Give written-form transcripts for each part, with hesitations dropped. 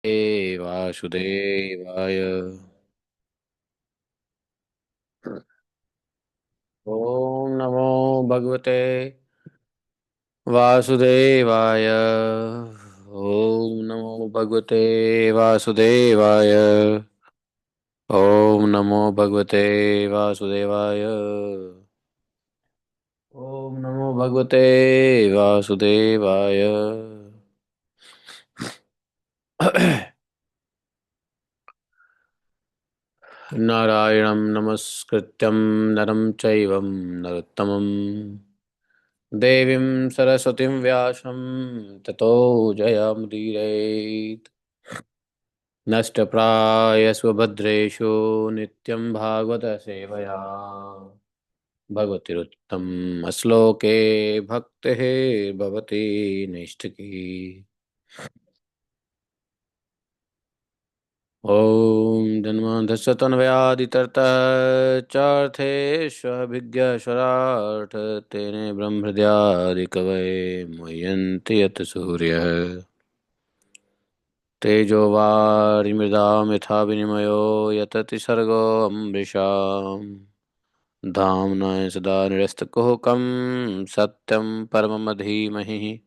वासुदेवाय। ओम नमो भगवते वासुदेवाय। ओम नमो भगवते वासुदेवाय। ओम नमो भगवते वासुदेवाय। ओम नमो भगवते वासुदेवाय। नारायणं नमस्कृत्यं नरं चैव नरोत्तमं देवीं सरस्वतीं व्यासं ततो जयमुदीरयेत्। नष्टप्रायस्वभद्रेषु नित्यं भागवत सेवया भगवतिरुत्तम श्लोके भक्तिः भवति नैष्ठिकी। ॐ जन्मान्तस्य तन्व्यादितरतः चार्थेष्वभिज्ञस्वराट् तेने ब्रह्महृदयादिकवये मुह्यन्ति यत् सूर्यः तेजो वारिमृदां यथा विनिमयो यतति सर्गो अमृषाम् धाम्ना सदा निरस्तकुहकं सत्यं परमं धीमहि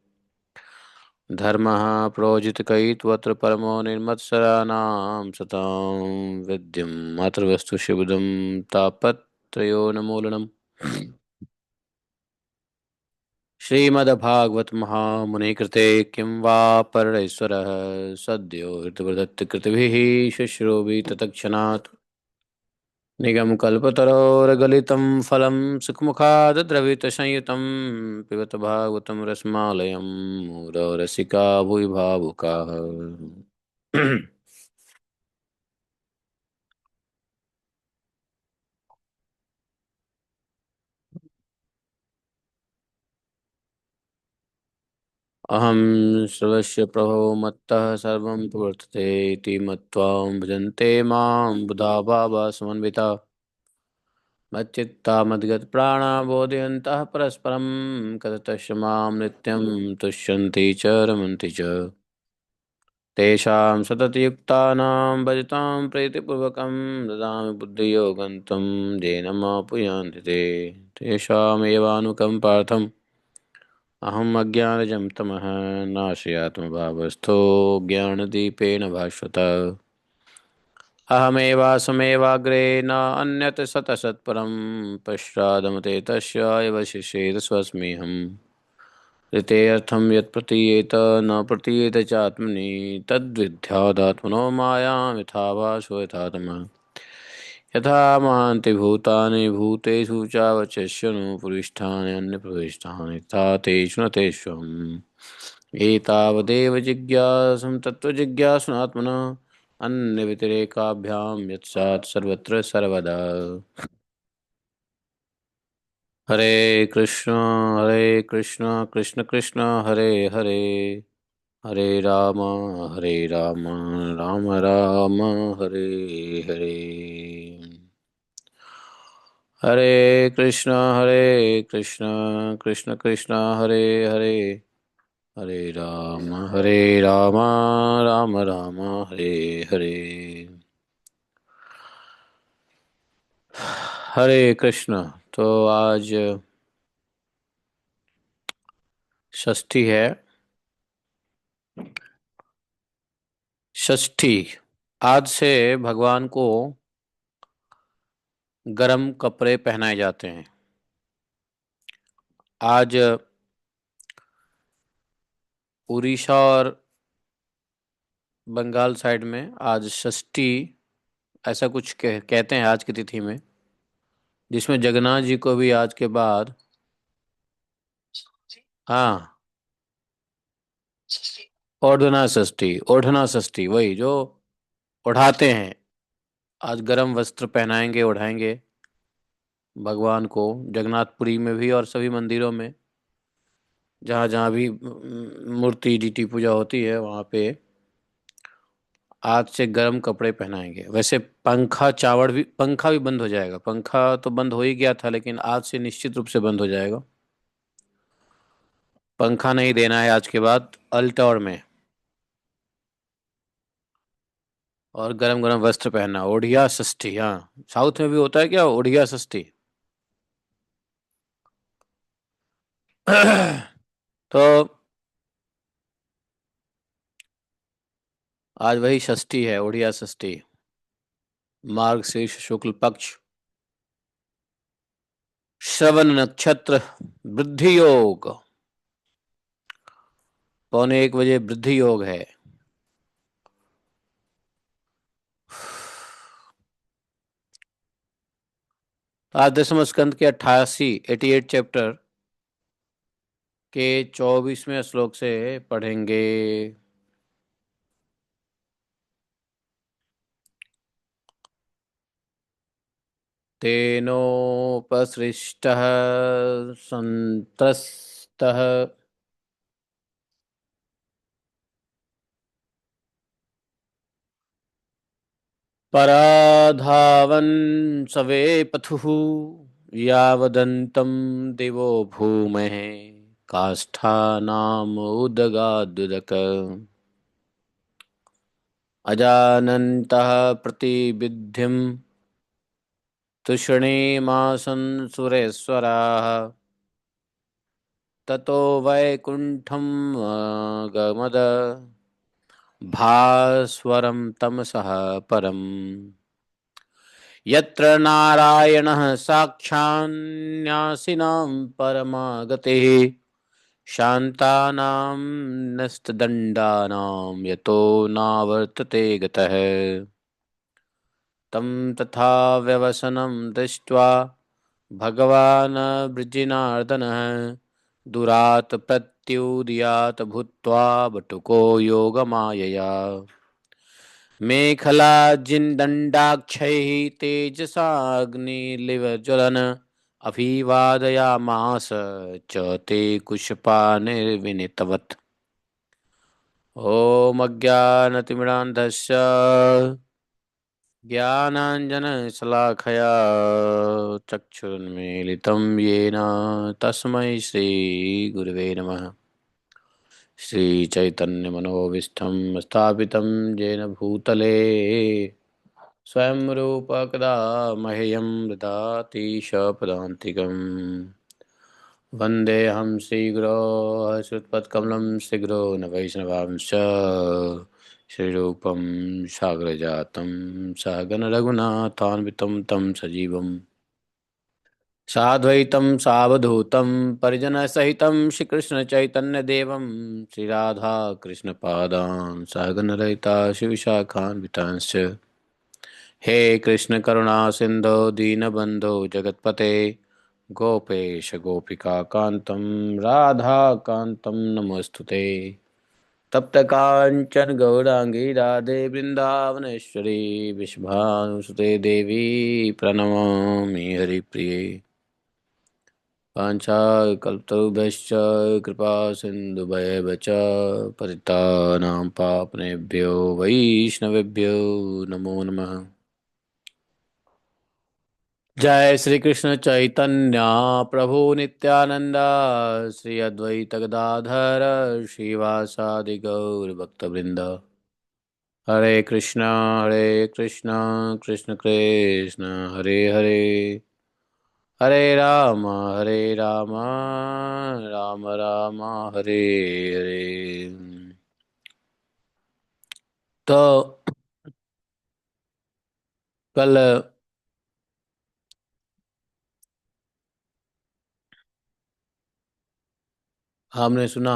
धर्मः प्रोजितकैत्वत्र परमो निर्मत्सराणां सतां विद्यं मातृवस्तु शिवदं तापत्रयोन्मूलनम्। श्रीमद्भागवत महामुनि कृते किं वा परैश्वरः सद्यो हृतवदत्तकृतिभिः शुश्रूषि तत्क्षणात् निगमकल्पतरोर्गलितं फलं सुखमुखात् द्रवितसंयुतं पिबत भागवतं रसमालयं मुरौ रसिका भुवि भावुकाः। अहं सर्वस्य प्रभो मत्तः सर्वं प्रवर्तते इति मत्वा भजन्ते मां बुधा भावा समन्विता मच्चित्ता मद्गतप्राणा बोधयन्तः परस्परं कततश्च मां नित्यं तुष्यन्ति च रमन्ति च तेषां सततयुक्तानां भजतां प्रीतिपूर्वकं ददामि बुद्धियोगं तं येन मापुयान्ति ते तेषामेवानुकम्पार्थम् अहम् अज्ञानजं तमः नाशयात्मभावस्थो ज्ञानदीपेन भास्वत अहमेवासमेवाग्रे न अन्यत् सतसत्परं पश्चादमते तस्य एव शिष्येत स्वस्म्यहम् ऋतेऽर्थं यत् प्रतीयेत न प्रतीयेत चात्मनि तद्विद्यादात्मनो मायां यथा भासो यथा तमः यथा महान्ति भूतानि भूतेषु चावचस्यनुप्रविष्टानि अन्यप्रविष्टानि तथा तेषु न तेष्वम् एतावदेव जिज्ञासं तत्त्वजिज्ञासुनात्मनः अन्यव्यतिरेकाभ्यां यत्सात् सर्वत्र सर्वदा। हरे कृष्ण कृष्ण कृष्ण हरे हरे हरे हरे राम राम राम हरे हरे। हरे कृष्ण कृष्ण कृष्ण हरे हरे हरे राम राम राम हरे हरे। हरे कृष्ण। तो आज षष्ठी है। षष्ठी। आज से भगवान को गरम कपड़े पहनाए जाते हैं। आज उड़ीसा और बंगाल साइड में आज षष्ठी ऐसा कुछ कहते हैं आज की तिथि में, जिसमें जगन्नाथ जी को भी आज के बाद, हाँ, ओढ़ना षष्ठी वही जो उठाते हैं। आज गरम वस्त्र पहनाएंगे, उठाएंगे भगवान को जगन्नाथपुरी में भी और सभी मंदिरों में जहाँ जहाँ भी मूर्ति डीटी पूजा होती है वहाँ पे आज से गर्म कपड़े पहनाएंगे। वैसे पंखा भी बंद हो जाएगा। पंखा तो बंद हो ही गया था, लेकिन आज से निश्चित रूप से बंद हो जाएगा। पंखा नहीं देना है आज के बाद अल्टोर में। और गरम गरम वस्त्र पहनना, ओढ़िया षष्ठी। हाँ, साउथ में भी होता है क्या ओढ़िया षष्ठी? तो आज वही षष्ठी है, ओढ़िया षष्ठी। मार्ग शीर्ष शुक्ल पक्ष, श्रवण नक्षत्र, वृद्धि योग। 1:45 वृद्धि योग है। आज दसम स्कंद के 88 चैप्टर के 24वें श्लोक से पढ़ेंगे। तेनोपसृष्टः सन्त्रस्तः पराधावन् सवे पथुः यावदन्तं दिवो भूमेः काष्ठानाम् उदगादुदक अजानन्तः प्रतिविद्धिं तुष्णीमासन् सुरेश्वराः ततो वैकुण्ठं गमद भास्वरं तमसः परम् यत्र नारायणः साक्षान्यासिनां परमागतिः शान्तानां नस्तदण्डानां यतो नावर्तते गतः तं तथा व्यवसनं दृष्ट्वा भगवान् वृजिनार्दनः दुरात् प्रत्युदयात् भूत्वा बटुको योगमायया मेखलाजिन्दण्डाक्षैः तेजसाग्निलिवज्वलन अभिवादयामास च ते कुशपाणिर्विनीतवत्। ॐ अज्ञानतिमिरान्धस्य ज्ञानाञ्जनशलाखया चक्षुरुन्मीलितं येन तस्मै श्रीगुरवे नमः। श्रीचैतन्यमनोभीष्टं स्थापितं येन भूतले स्वयं रूप कदा मह्यं ददाति स्वपदान्तिकम् वन्देऽहं श्रीगुरो श्रुत्पत्कमलं श्रीगुरो न वैष्णवांश्च श्रीरूपं साग्रजातं सहगण रघुनाथान्वितं तं सजीवम् साद्वैतं सावधूतं परिजनसहितं श्रीकृष्णचैतन्यदेवं श्रीराधाकृष्णपादान् सहगण ललिता शिवशाखान्वितांश्च हे कृष्ण करुणा सिंधो दीनबंधो जगतपते गोपेश गोपिका कांतम राधा कांतम नमोस्तुते तप्त कांचन गौरांगी राधे वृंदावनेश्वरी विश्वभानुसुते देवी प्रणमामि हरिप्रिये पाञ्चाकल्पतरुभ्यश्च कृपा सिन्धुभयश्च पतितानां पावनेभ्यो वैष्णवेभ्यो नमो नमः। जय श्री कृष्ण चैतन्य प्रभु नित्यानंद श्री अद्वैत गदाधर श्रीवासादि गौर भक्तवृंद हरे कृष्णा कृष्ण कृष्ण हरे हरे हरे राम राम राम हरे हरे। तो कल हमने सुना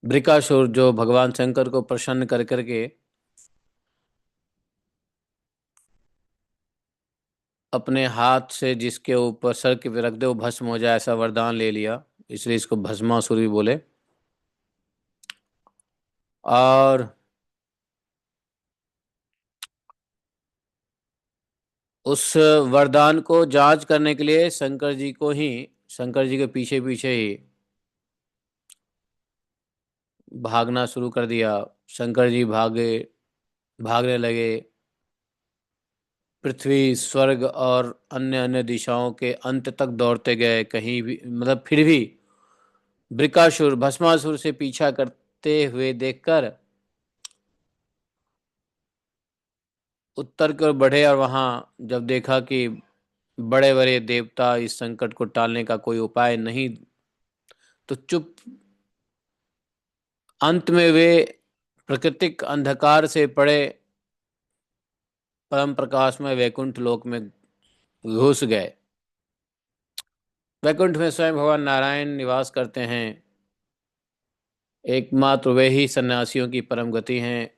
बृकासुर जो भगवान शंकर को प्रसन्न कर करके अपने हाथ से जिसके ऊपर सर के रख दे वो भस्म हो जाए ऐसा वरदान ले लिया, इसलिए इसको भस्मासुर भी बोले। और उस वरदान को जांच करने के लिए शंकर जी के पीछे पीछे ही भागना शुरू कर दिया। शंकर जी भागने लगे। पृथ्वी स्वर्ग और अन्य अन्य दिशाओं के अंत तक दौड़ते गए, कहीं भी मतलब फिर भी भस्मासुर से पीछा करते हुए देखकर उत्तर की ओर बढ़े और वहां जब देखा कि बड़े बड़े देवता इस संकट को टालने का कोई उपाय नहीं, तो चुप, अंत में वे प्राकृतिक अंधकार से पड़े परम प्रकाश में वैकुंठ लोक में घुस गए। वैकुंठ में स्वयं भगवान नारायण निवास करते हैं। एकमात्र वे ही सन्यासियों की परम गति हैं,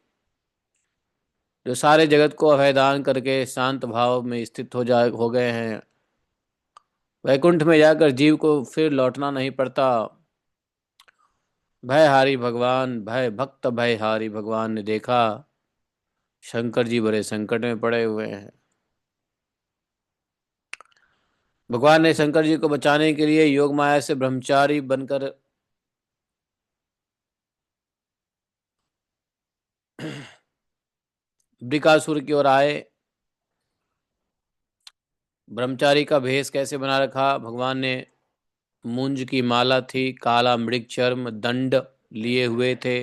जो सारे जगत को अभयदान करके शांत भाव में स्थित हो गए हैं। वैकुंठ में जाकर जीव को फिर लौटना नहीं पड़ता। भयहारी भगवान, भय भक्त भयहारी भगवान ने देखा शंकर जी बड़े संकट में पड़े हुए हैं। भगवान ने शंकर जी को बचाने के लिए योग माया से ब्रह्मचारी बनकर बृकासुर की ओर आए। ब्रह्मचारी का भेष कैसे बना रखा भगवान ने? मूंज की माला थी, काला मृग चर्म दंड लिए हुए थे,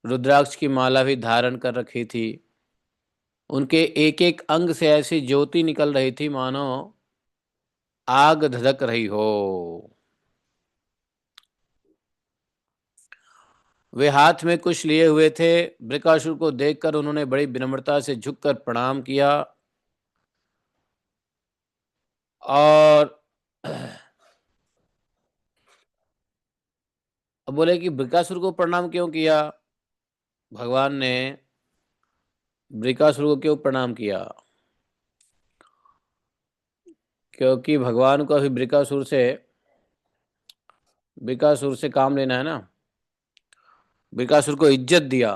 रुद्राक्ष की माला भी धारण कर रखी थी। उनके एक एक अंग से ऐसी ज्योति निकल रही थी मानो आग धधक रही हो। वे हाथ में कुछ लिए हुए थे। बृकासुर को देखकर उन्होंने बड़ी विनम्रता से झुककर प्रणाम किया और अब बोले कि बृकासुर को प्रणाम क्यों किया? भगवान ने बृकासुर को क्यों प्रणाम किया? क्योंकि भगवान को अभी बृकासुर से काम लेना है ना। बृकासुर को इज्जत दिया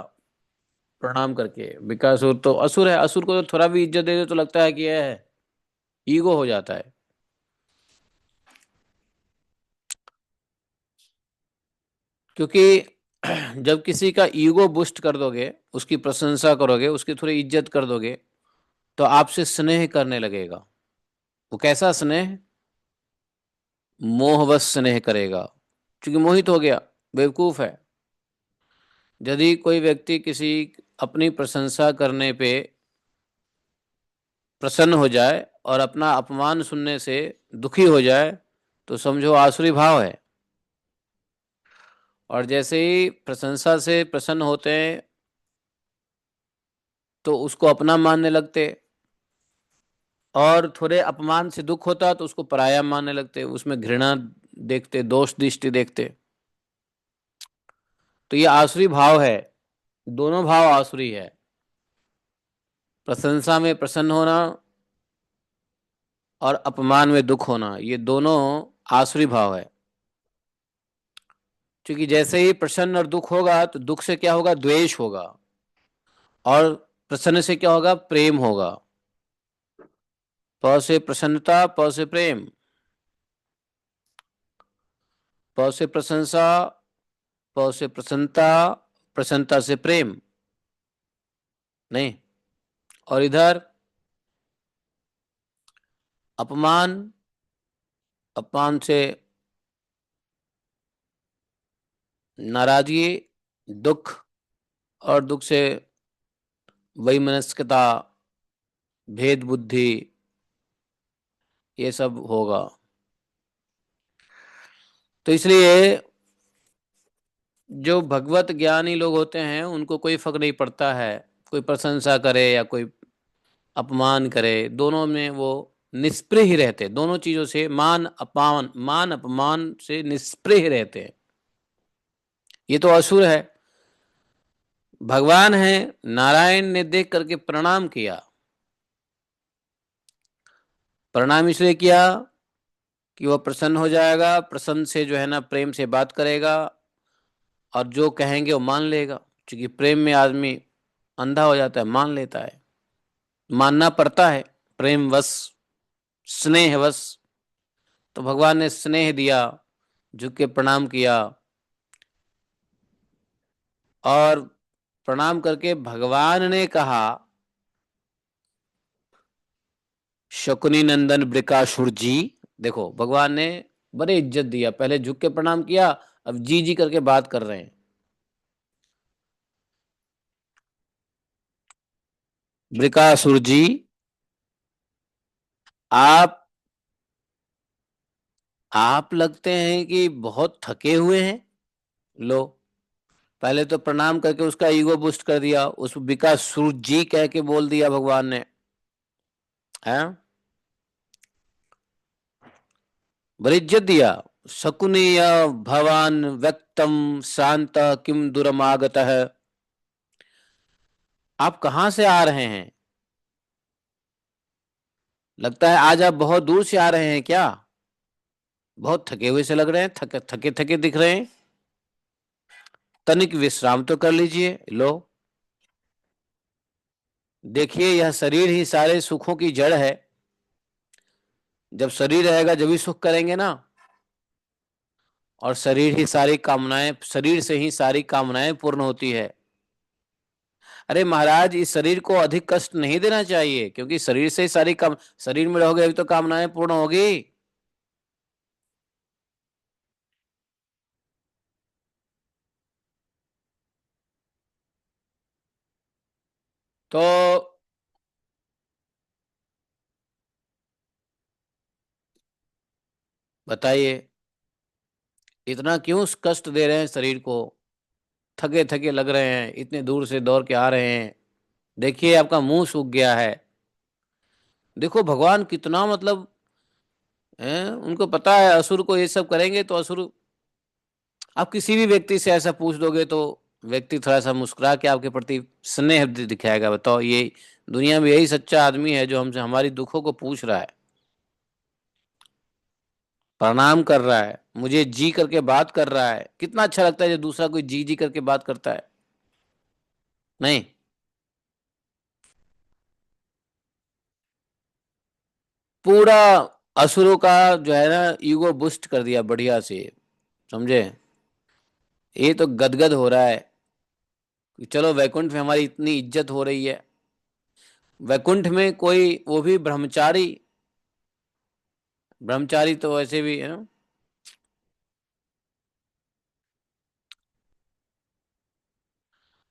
प्रणाम करके। बृकासुर तो असुर है, असुर को तो थोड़ा भी इज्जत दे दे तो लगता है कि यह है, ईगो हो जाता है। क्योंकि जब किसी का ईगो बूस्ट कर दोगे, उसकी प्रशंसा करोगे, उसकी थोड़ी इज्जत कर दोगे, तो आपसे स्नेह करने लगेगा। वो कैसा स्नेह? मोहवश स्नेह करेगा, क्योंकि मोहित हो गया, बेवकूफ है। यदि कोई व्यक्ति किसी अपनी प्रशंसा करने पे प्रसन्न हो जाए और अपना अपमान सुनने से दुखी हो जाए, तो समझो आसुरी भाव है। और जैसे ही प्रशंसा से प्रसन्न होते हैं तो उसको अपना मानने लगते, और थोड़े अपमान से दुख होता तो उसको पराया मानने लगते, उसमें घृणा देखते, दोष दृष्टि देखते। तो ये आसुरी भाव है। दोनों भाव आसुरी है। प्रशंसा में प्रसन्न होना और अपमान में दुख होना, ये दोनों आसुरी भाव है। क्योंकि जैसे ही प्रसन्न और दुख होगा तो दुख से क्या होगा? द्वेष होगा। और प्रसन्न से क्या होगा? प्रेम होगा। प से प्रसन्नता, प से प्रेम, प से प्रशंसा, प से प्रसन्नता, प्रसन्नता से प्रेम। नहीं। और इधर अपमान, अपमान से नाराजगी, दुख, और दुख से वैमनस्यता, भेद बुद्धि, ये सब होगा। तो इसलिए जो भगवत ज्ञानी लोग होते हैं उनको कोई फर्क नहीं पड़ता है, कोई प्रशंसा करे या कोई अपमान करे, दोनों में वो निष्प्रिय ही रहते, दोनों चीजों से मान अपमान से निष्प्रिय रहते हैं। ये तो असुर है। भगवान है, नारायण ने देख करके प्रणाम किया। प्रणाम इसलिए किया कि वह प्रसन्न हो जाएगा, प्रसन्न से जो है ना प्रेम से बात करेगा, और जो कहेंगे वो मान लेगा। क्योंकि प्रेम में आदमी अंधा हो जाता है, मान लेता है, मानना पड़ता है, प्रेम वश, स्नेह वश। तो भगवान ने स्नेह दिया, झुक के प्रणाम किया, और प्रणाम करके भगवान ने कहा, शकुनी नंदन बृकासुर जी। देखो भगवान ने बड़े इज्जत दिया, पहले झुक के प्रणाम किया, अब जी जी करके बात कर रहे हैं। बृकासुर जी, आप आप लगते हैं कि बहुत थके हुए हैं। लो, पहले तो प्रणाम करके उसका ईगो बूस्ट कर दिया, उस बृकासुर जी कह के बोल दिया भगवान ने। है, बड़ी इज्जत दिया। शकुनीय भवान व्यक्तम शांत किम दुरमागत है। आप कहाँ से आ रहे हैं? लगता है आज आप बहुत दूर से आ रहे हैं क्या? बहुत थके हुए से लग रहे हैं, थके थके थके दिख रहे हैं। तनिक विश्राम तो कर लीजिए। लो, देखिए यह शरीर ही सारे सुखों की जड़ है। जब शरीर रहेगा जब भी सुख करेंगे ना। और शरीर ही सारी कामनाएं, शरीर से ही सारी कामनाएं पूर्ण होती है। अरे महाराज, इस शरीर को अधिक कष्ट नहीं देना चाहिए, क्योंकि शरीर से ही सारी काम, शरीर में रहोगे अभी तो कामनाएं पूर्ण होगी। तो बताइए, इतना क्यों कष्ट दे रहे हैं शरीर को? थके थके लग रहे हैं, इतने दूर से दौड़ के आ रहे हैं। देखिए आपका मुंह सूख गया है। देखो भगवान कितना मतलब है, उनको पता है असुर को ये सब करेंगे तो असुर। आप किसी भी व्यक्ति से ऐसा पूछ दोगे तो व्यक्ति थोड़ा सा मुस्कुरा के आपके प्रति स्नेह दिखाएगा। बताओ, ये दुनिया में यही सच्चा आदमी है जो हमसे हमारी दुखों को पूछ रहा है, प्रणाम कर रहा है, मुझे जी करके बात कर रहा है। कितना अच्छा लगता है जब दूसरा कोई जी जी करके बात करता है। नहीं, पूरा असुरों का जो है ना ईगो बूस्ट कर दिया बढ़िया से। समझे? ये तो गदगद हो रहा है कि चलो वैकुंठ में हमारी इतनी इज्जत हो रही है। वैकुंठ में कोई वो भी ब्रह्मचारी, ब्रह्मचारी तो वैसे भी है ना।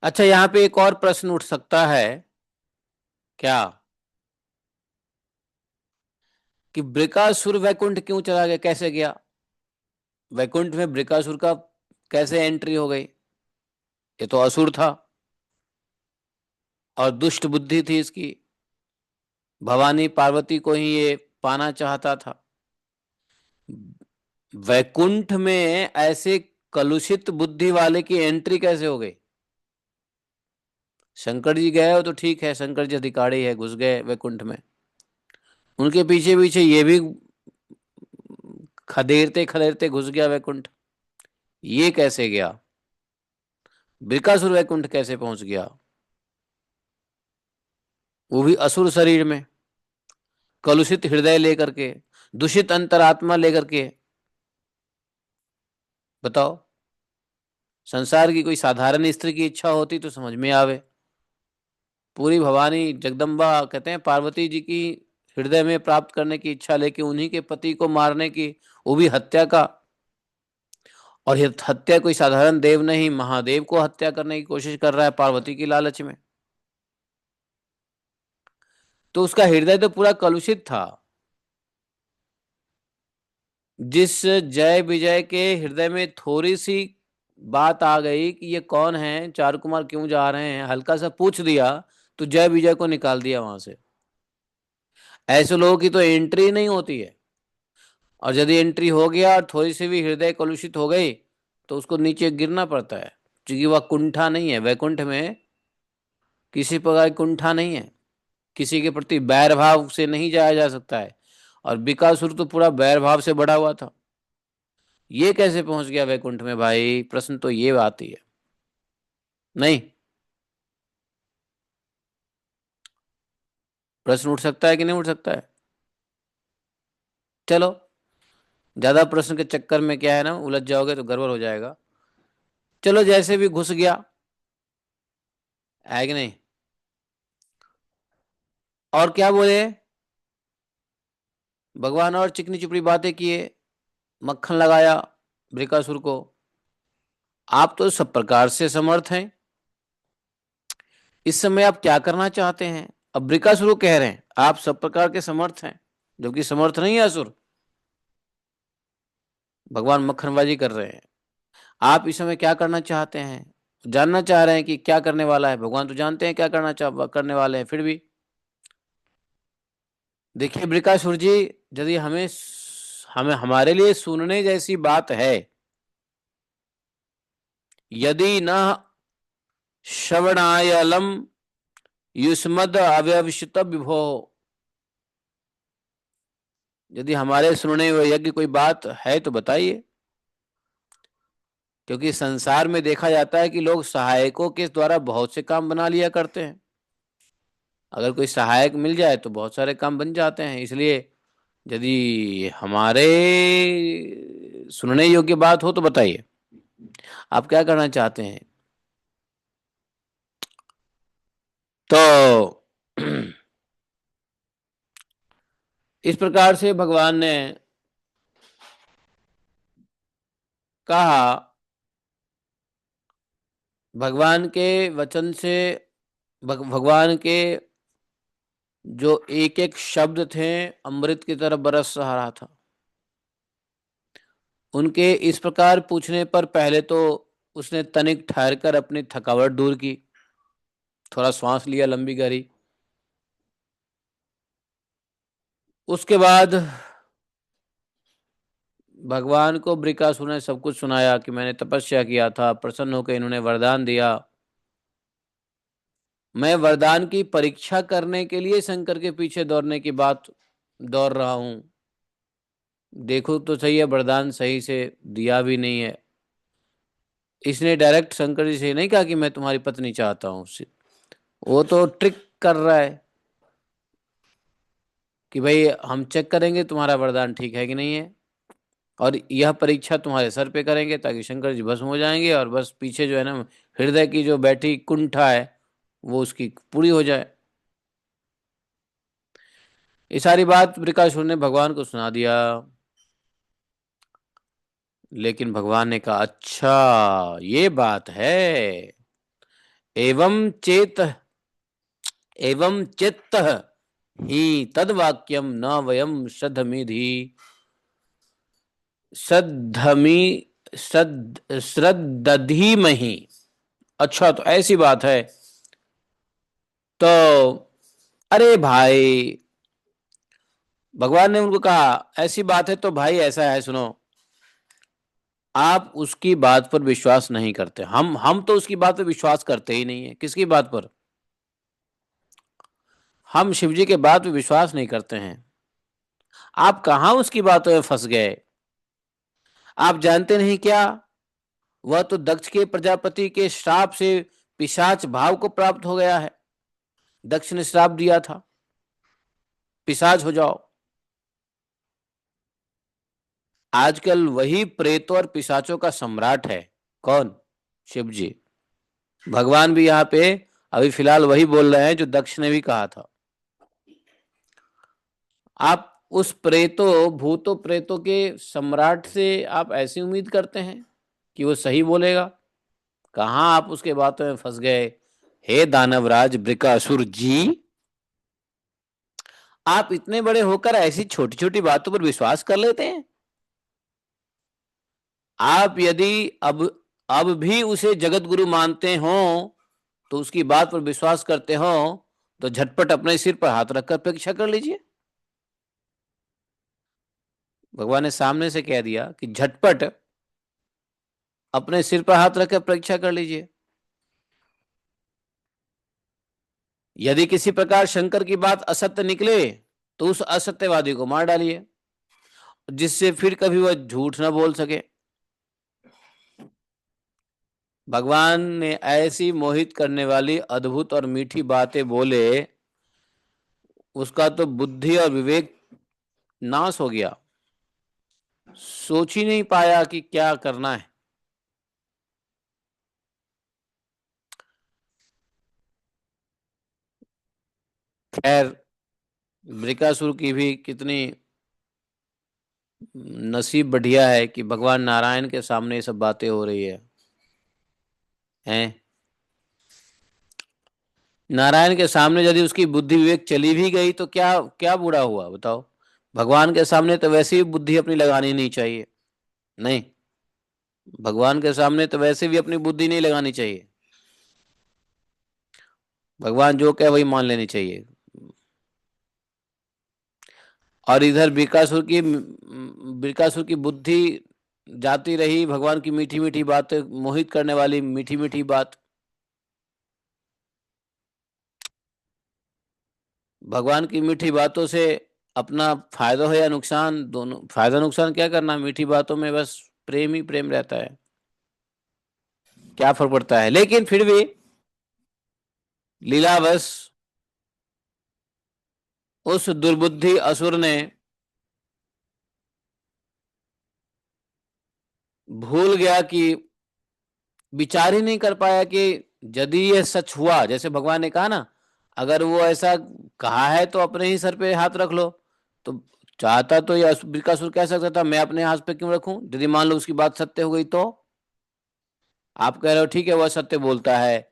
अच्छा, यहाँ पे एक और प्रश्न उठ सकता है। क्या? कि बृकासुर वैकुंठ क्यों चला गया, कैसे गया? वैकुंठ में बृकासुर का कैसे एंट्री हो गई? ये तो असुर था और दुष्ट बुद्धि थी इसकी। भवानी पार्वती को ही ये पाना चाहता था। वैकुंठ में ऐसे कलुषित बुद्धि वाले की एंट्री कैसे हो गई? शंकर जी गए हो तो ठीक है, शंकर जी अधिकारी है, घुस गए वैकुंठ में। उनके पीछे पीछे ये भी खदेड़ते खदेड़ते घुस गया वैकुंठ। ये कैसे गया? बृकासुर वैकुंठ कैसे पहुंच गया? वो भी असुर शरीर में, कलुषित हृदय लेकर के, दूषित अंतरात्मा लेकर के। बताओ, संसार की कोई साधारण स्त्री की इच्छा होती तो समझ में आवे। पूरी भवानी जगदम्बा कहते हैं पार्वती जी की हृदय में प्राप्त करने की इच्छा लेके उन्हीं के पति को मारने की, वो भी हत्या का। और ये हत्या कोई साधारण देव नहीं, महादेव को हत्या करने की कोशिश कर रहा है पार्वती की लालच में। तो उसका हृदय तो पूरा कलुषित था। जिस जय विजय के हृदय में थोड़ी सी बात आ गई कि ये कौन है, चारु कुमार क्यों जा रहे हैं, हल्का सा पूछ दिया, तो जय विजय को निकाल दिया वहां से। ऐसे लोगों की तो एंट्री नहीं होती है। और यदि एंट्री हो गया और थोड़ी सी भी हृदय कलुषित हो गई तो उसको नीचे गिरना पड़ता है। क्योंकि वह कुंठा नहीं है, वैकुंठ में किसी प्रकार की कुंठा नहीं है। किसी के प्रति बैर भाव से नहीं जाया जा सकता है। और बिकासुर तो पूरा बैर भाव से बढ़ा हुआ था। ये कैसे पहुंच गया वैकुंठ में भाई? प्रश्न तो ये आती है। नहीं, प्रश्न उठ सकता है कि नहीं उठ सकता है? चलो, ज्यादा प्रश्न के चक्कर में क्या है ना, उलझ जाओगे तो गड़बड़ हो जाएगा। चलो, जैसे भी घुस गया, है कि नहीं? और क्या बोले भगवान? और चिकनी चुपड़ी बातें किए, मक्खन लगाया बृकासुर को। आप तो सब प्रकार से समर्थ हैं। इस समय आप क्या करना चाहते हैं? अब बृकासुर को कह रहे हैं आप सब प्रकार के समर्थ हैं, जो कि समर्थ नहीं है असुर। भगवान मक्खनबाजी कर रहे हैं। आप इस समय क्या करना चाहते हैं, जानना चाह रहे हैं कि क्या करने वाला है। भगवान तो जानते हैं क्या करने वाले हैं, फिर भी देखिए बृकासुर जी, यदि हमें हमें हमारे लिए सुनने जैसी बात है, यदि न श्रवणायलम युष्मद अव्यवशित विभो, यदि हमारे सुनने व यज्ञ कोई बात है तो बताइए। क्योंकि संसार में देखा जाता है कि लोग सहायकों के द्वारा बहुत से काम बना लिया करते हैं। अगर कोई सहायक मिल जाए तो बहुत सारे काम बन जाते हैं। इसलिए यदि हमारे सुनने योग्य बात हो तो बताइए, आप क्या करना चाहते हैं। तो इस प्रकार से भगवान ने कहा। भगवान के वचन से भगवान के जो एक एक शब्द थे अमृत की तरह बरस रहा था। उनके इस प्रकार पूछने पर पहले तो उसने तनिक ठहर कर अपनी थकावट दूर की, थोड़ा श्वास लिया लंबी गहरी। उसके बाद भगवान को बृकासुर ने सब कुछ सुनाया कि मैंने तपस्या किया था, प्रसन्न होकर इन्होंने वरदान दिया। मैं वरदान की परीक्षा करने के लिए शंकर के पीछे दौड़ने की बात दौड़ रहा हूं। देखो तो सही है, वरदान सही से दिया भी नहीं है। इसने डायरेक्ट शंकर जी से नहीं कहा कि मैं तुम्हारी पत्नी चाहता हूं। वो तो ट्रिक कर रहा है कि भाई हम चेक करेंगे तुम्हारा वरदान ठीक है कि नहीं है, और यह परीक्षा तुम्हारे सर पे करेंगे ताकि शंकर जी भस्म हो जाएंगे, और बस पीछे जो है ना हृदय की जो बैठी कुंठा है वो उसकी पूरी हो जाए। ये सारी बात बृकासुर ने भगवान को सुना दिया। लेकिन भगवान ने कहा अच्छा ये बात है, एवं चेत एवं चित्त ही तद्वाक्यम न वयम श्रद्धमिधि श्रद्धमि श्रद्धधीमहि। अच्छा तो ऐसी बात है। तो अरे भाई, भगवान ने उनको कहा ऐसी बात है तो भाई ऐसा है सुनो, आप उसकी बात पर विश्वास नहीं करते। हम तो उसकी बात पर विश्वास करते ही नहीं है। किसकी बात पर? हम शिव जी के बात पर विश्वास नहीं करते हैं। आप कहाँ उसकी बातों में फंस गए? आप जानते नहीं क्या, वह तो दक्ष के प्रजापति के श्राप से पिशाच भाव को प्राप्त हो गया है। दक्ष ने श्राप दिया था पिशाच हो जाओ। आजकल वही प्रेतों और पिशाचों का सम्राट है। कौन? शिव जी। भगवान भी यहाँ पे अभी फिलहाल वही बोल रहे हैं जो दक्ष ने भी कहा था। आप उस प्रेतों भूतों प्रेतों के सम्राट से आप ऐसी उम्मीद करते हैं कि वो सही बोलेगा? कहाँ आप उसके बातों में फंस गए। हे दानवराज बृकासुर जी, आप इतने बड़े होकर ऐसी छोटी छोटी बातों पर विश्वास कर लेते हैं। आप यदि अब भी उसे जगत गुरु मानते हो, तो उसकी बात पर विश्वास करते हो, तो झटपट अपने सिर पर हाथ रखकर परीक्षा कर लीजिए। भगवान ने सामने से कह दिया कि झटपट अपने सिर पर हाथ रखकर परीक्षा कर लीजिए। यदि किसी प्रकार शंकर की बात असत्य निकले तो उस असत्यवादी को मार डालिए, जिससे फिर कभी वह झूठ ना बोल सके। भगवान ने ऐसी मोहित करने वाली अद्भुत और मीठी बातें बोले, उसका तो बुद्धि और विवेक नाश हो गया। सोच ही नहीं पाया कि क्या करना है। खैर, बृकासुर की भी कितनी नसीब बढ़िया है कि भगवान नारायण के सामने ये सब बातें हो रही है हैं। नारायण के सामने यदि उसकी बुद्धि विवेक चली भी गई तो क्या क्या बुरा हुआ बताओ। भगवान के सामने तो वैसे ही बुद्धि अपनी लगानी नहीं चाहिए। नहीं, भगवान के सामने तो वैसे भी अपनी बुद्धि नहीं लगानी चाहिए। भगवान जो कहे वही मान लेनी चाहिए। और इधर बिकासुर की बुद्धि जाती रही भगवान की मीठी मीठी बात, मोहित करने वाली मीठी मीठी बात। भगवान की मीठी बातों से अपना फायदा हो या नुकसान, दोनों फायदा नुकसान क्या करना, मीठी बातों में बस प्रेम ही प्रेम रहता है। क्या फर्क पड़ता है, लेकिन फिर भी लीलावश उस दुर्बुद्धि असुर ने भूल गया कि, विचार ही नहीं कर पाया कि यदि ये सच हुआ जैसे भगवान ने कहा ना, अगर वो ऐसा कहा है तो अपने ही सर पे हाथ रख लो। तो चाहता तो ये बिकासुर कह सकता था मैं अपने हाथ पे क्यों रखूं, यदि मान लो उसकी बात सत्य हो गई तो। आप कह रहे हो ठीक है वह सत्य बोलता है,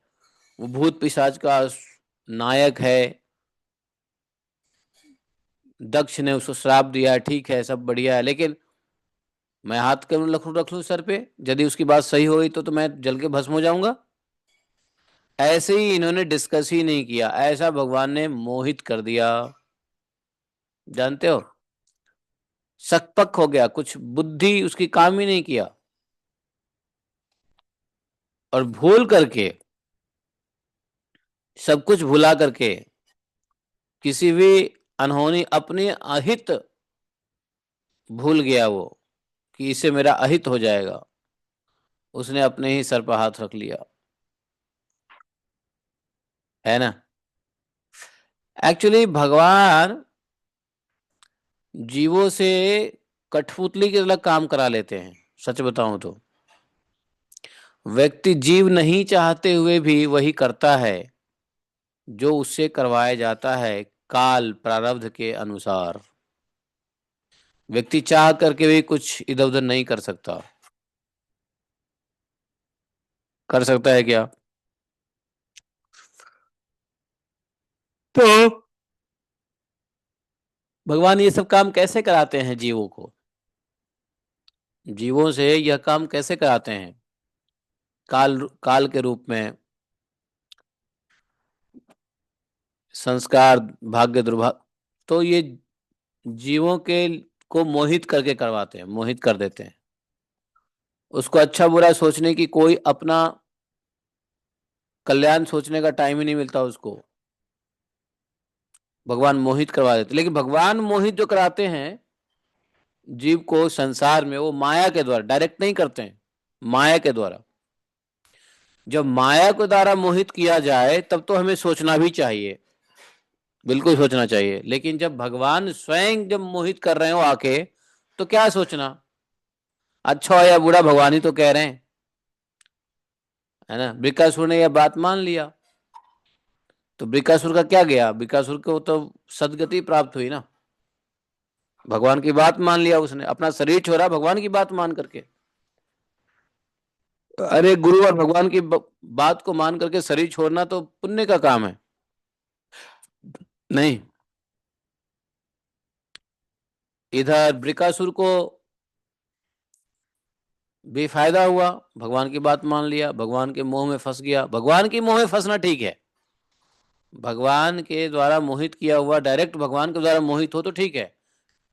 वो भूत पिशाच का नायक है, दक्ष ने उसको श्राप दिया है, ठीक है सब बढ़िया है, लेकिन मैं हाथ क्यों रख लूं सर पे, यदि उसकी बात सही हो गई तो मैं जल के भस्म हो जाऊंगा। ऐसे ही इन्होंने डिस्कस ही नहीं किया, ऐसा भगवान ने मोहित कर दिया। जानते हो, सकपक हो गया, कुछ बुद्धि उसकी काम ही नहीं किया, और भूल करके, सब कुछ भुला करके, किसी भी अनहोनी अपने अहित भूल गया वो, कि इससे मेरा अहित हो जाएगा, उसने अपने ही सर पर हाथ रख लिया। है ना। एक्चुअली भगवान जीवों से कठपुतली की तरह काम करा लेते हैं, सच बताऊं तो। व्यक्ति जीव नहीं चाहते हुए भी वही करता है जो उससे करवाया जाता है, काल प्रारब्ध के अनुसार। व्यक्ति चाह करके भी कुछ इधर उधर नहीं कर सकता। कर सकता है क्या। तो भगवान ये सब काम कैसे कराते हैं जीवों को, जीवों से यह काम कैसे कराते हैं, काल काल के रूप में, संस्कार, भाग्य दुर्भाग्य, तो ये जीवों के को मोहित करके करवाते हैं, मोहित कर देते हैं। उसको अच्छा बुरा सोचने की, कोई अपना कल्याण सोचने का टाइम ही नहीं मिलता उसको। भगवान मोहित करवा देते, लेकिन भगवान मोहित जो कराते हैं जीव को संसार में, वो माया के द्वारा, डायरेक्ट नहीं करते हैं, माया के द्वारा। जब माया के द्वारा मोहित किया जाए तब तो हमें सोचना भी चाहिए, बिल्कुल सोचना चाहिए, लेकिन जब भगवान स्वयं जब मोहित कर रहे हो आके, तो क्या सोचना, अच्छा हो या बुरा भगवान ही तो कह रहे हैं। है ना, वृकासुर ने यह बात मान लिया, तो वृकासुर का क्या गया, वृकासुर को तो सदगति प्राप्त हुई ना। भगवान की बात मान लिया उसने, अपना शरीर छोड़ा भगवान की बात मान करके। अरे गुरु और भगवान की बात को मान करके शरीर छोड़ना तो पुण्य का काम है। नहीं, इधर वृकासुर को बेफायदा हुआ, भगवान की बात मान लिया, भगवान के मोह में फंस गया। भगवान के मोह में फंसना ठीक है, भगवान के द्वारा मोहित किया हुआ, डायरेक्ट भगवान के द्वारा मोहित हो तो ठीक है,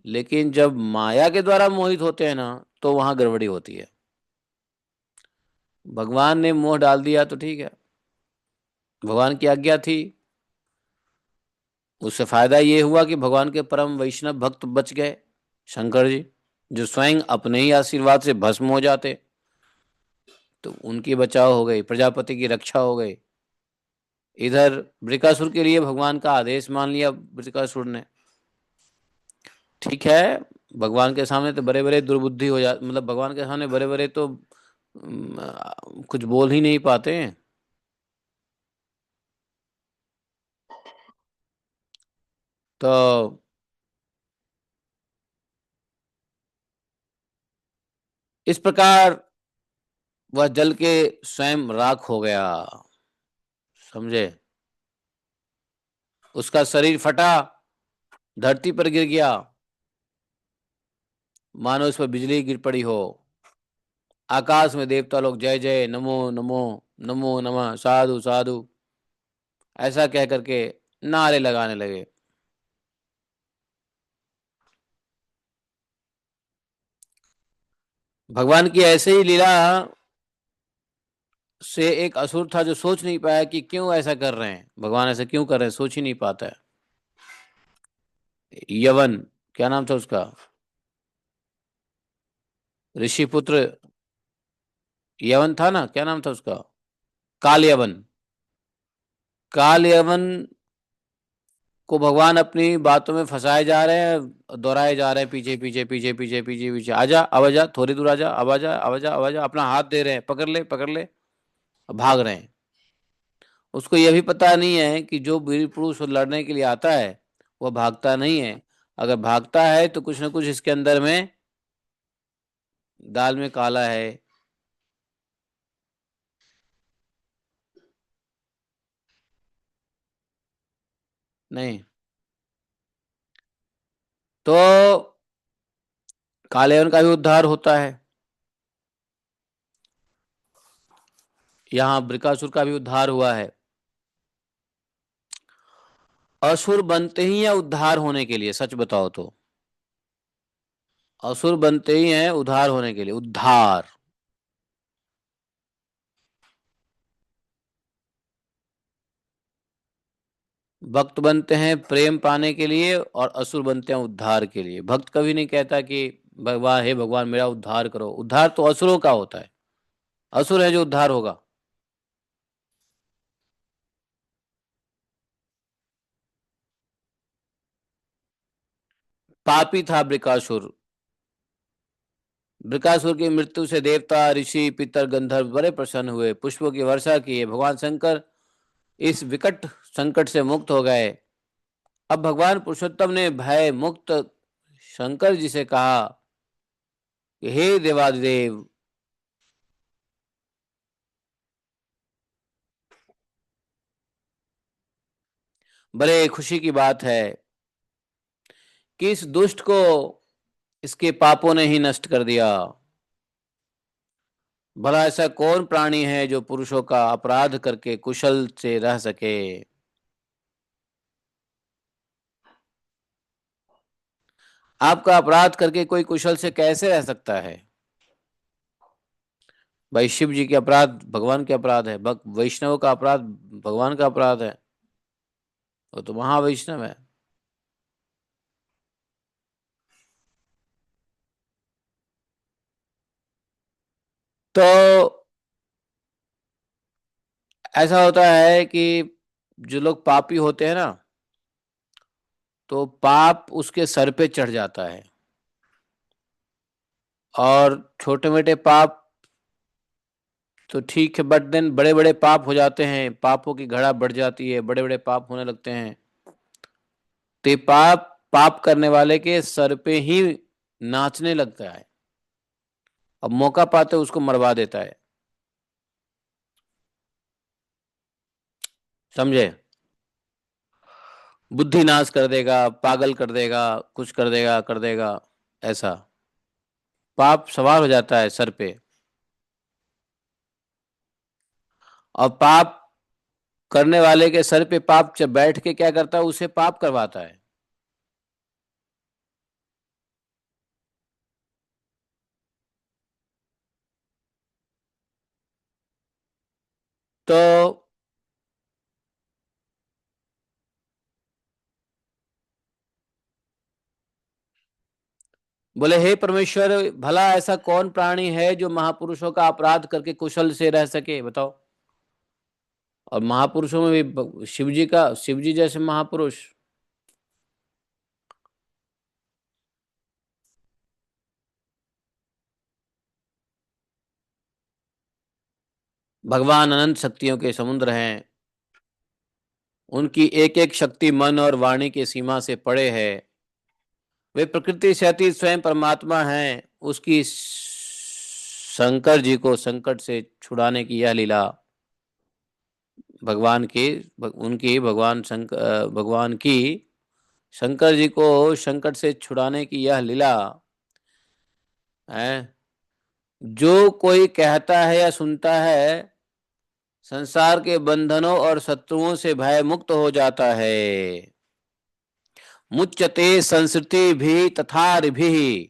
लेकिन जब माया के द्वारा मोहित होते हैं ना, तो वहां गड़बड़ी होती है। भगवान ने मोह डाल दिया तो ठीक है, भगवान की आज्ञा थी, उससे फायदा ये हुआ कि भगवान के परम वैष्णव भक्त बच गए, शंकर जी, जो स्वयं अपने ही आशीर्वाद से भस्म हो जाते, तो उनकी बचाव हो गई, प्रजापति की रक्षा हो गई। इधर वृकासुर के लिए भगवान का आदेश मान लिया वृकासुर ने, ठीक है, भगवान के सामने तो बड़े बड़े दुर्बुद्धि हो जा, मतलब भगवान के सामने बड़े बड़े तो कुछ बोल ही नहीं पाते हैं। तो इस प्रकार वह जल के स्वयं राख हो गया, समझे। उसका शरीर फटा, धरती पर गिर गया, मानो उस पर बिजली गिर पड़ी हो। आकाश में देवता लोग जय जय, नमो नमो, नमो नमः, साधु साधु, ऐसा कह करके नारे लगाने लगे। भगवान की ऐसे ही लीला से एक असुर था जो सोच नहीं पाया कि क्यों ऐसा कर रहे हैं, भगवान ऐसा क्यों कर रहे हैं, सोच ही नहीं पाता है। यवन, क्या नाम था उसका, ऋषिपुत्र यवन था ना, क्या नाम था उसका, काल यवन। काल यवन को भगवान अपनी बातों में फंसाए जा रहे हैं, दोहराए जा रहे हैं, पीछे पीछे पीछे पीछे पीछे पीछे, आजा अब आजा, थोड़ी दूर आजा, अब आजा अब आजा अब आजा, अपना हाथ दे रहे हैं, पकड़ ले पकड़ ले, अब भाग रहे हैं। उसको यह भी पता नहीं है कि जो वीर पुरुष लड़ने के लिए आता है वह भागता नहीं है। अगर भागता है तो कुछ ना कुछ इसके अंदर में, दाल में काला है। नहीं, तो काले का भी उद्धार होता है, यहाँ बृकासुर का भी उद्धार हुआ है। असुर बनते ही या उद्धार होने के लिए, सच बताओ तो। असुर बनते ही हैं उद्धार होने के लिए, उद्धार। भक्त बनते हैं प्रेम पाने के लिए और असुर बनते हैं उद्धार के लिए। भक्त कभी नहीं कहता कि भगवान, हे भगवान मेरा उद्धार करो। उद्धार तो असुरों का होता है, असुर है जो उद्धार होगा। पापी था बृकासुर। बृकासुर की मृत्यु से देवता, ऋषि, पितर, गंधर्व बड़े प्रसन्न हुए, पुष्पों की वर्षा की। भगवान शंकर इस विकट संकट से मुक्त हो गए। अब भगवान पुरुषोत्तम ने भय मुक्त शंकर जी से कहा कि हे देवादिदेव, बड़े खुशी की बात है कि इस दुष्ट को इसके पापों ने ही नष्ट कर दिया। भला ऐसा कौन प्राणी है जो पुरुषों का अपराध करके कुशल से रह सके। आपका अपराध करके कोई कुशल से कैसे रह सकता है। भाई शिव जी के अपराध भगवान के अपराध है, भक्त वैष्णव का अपराध भगवान का अपराध है, वो तो महावैष्णव है। तो ऐसा होता है कि जो लोग पापी होते हैं ना, तो पाप उसके सर पे चढ़ जाता है। और छोटे मोटे पाप तो ठीक है, बट देन बड़े बड़े पाप हो जाते हैं, पापों की घड़ा बढ़ जाती है, बड़े बड़े पाप होने लगते हैं। तो ये पाप पाप करने वाले के सर पे ही नाचने लगता है, अब मौका पाते उसको मरवा देता है। समझे, बुद्धि नाश कर देगा, पागल कर देगा, कुछ कर देगा कर देगा, ऐसा पाप सवार हो जाता है सर पे। और पाप करने वाले के सर पे पाप जब बैठ के क्या करता है, उसे पाप करवाता है। तो बोले हे परमेश्वर, भला ऐसा कौन प्राणी है जो महापुरुषों का अपराध करके कुशल से रह सके, बताओ। और महापुरुषों में भी शिव जी का, शिव जी जैसे महापुरुष। भगवान अनंत शक्तियों के समुद्र हैं, उनकी एक एक शक्ति मन और वाणी की सीमा से परे है। वे प्रकृति से अतीत स्वयं परमात्मा हैं। उसकी शंकर जी को संकट से छुड़ाने की यह लीला भगवान की उनकी भगवान की शंकर जी को संकट से छुड़ाने की यह लीला है। जो कोई कहता है या सुनता है, संसार के बंधनों और शत्रुओं से भय मुक्त हो जाता है। मुच्यते संसृति भी तथा भी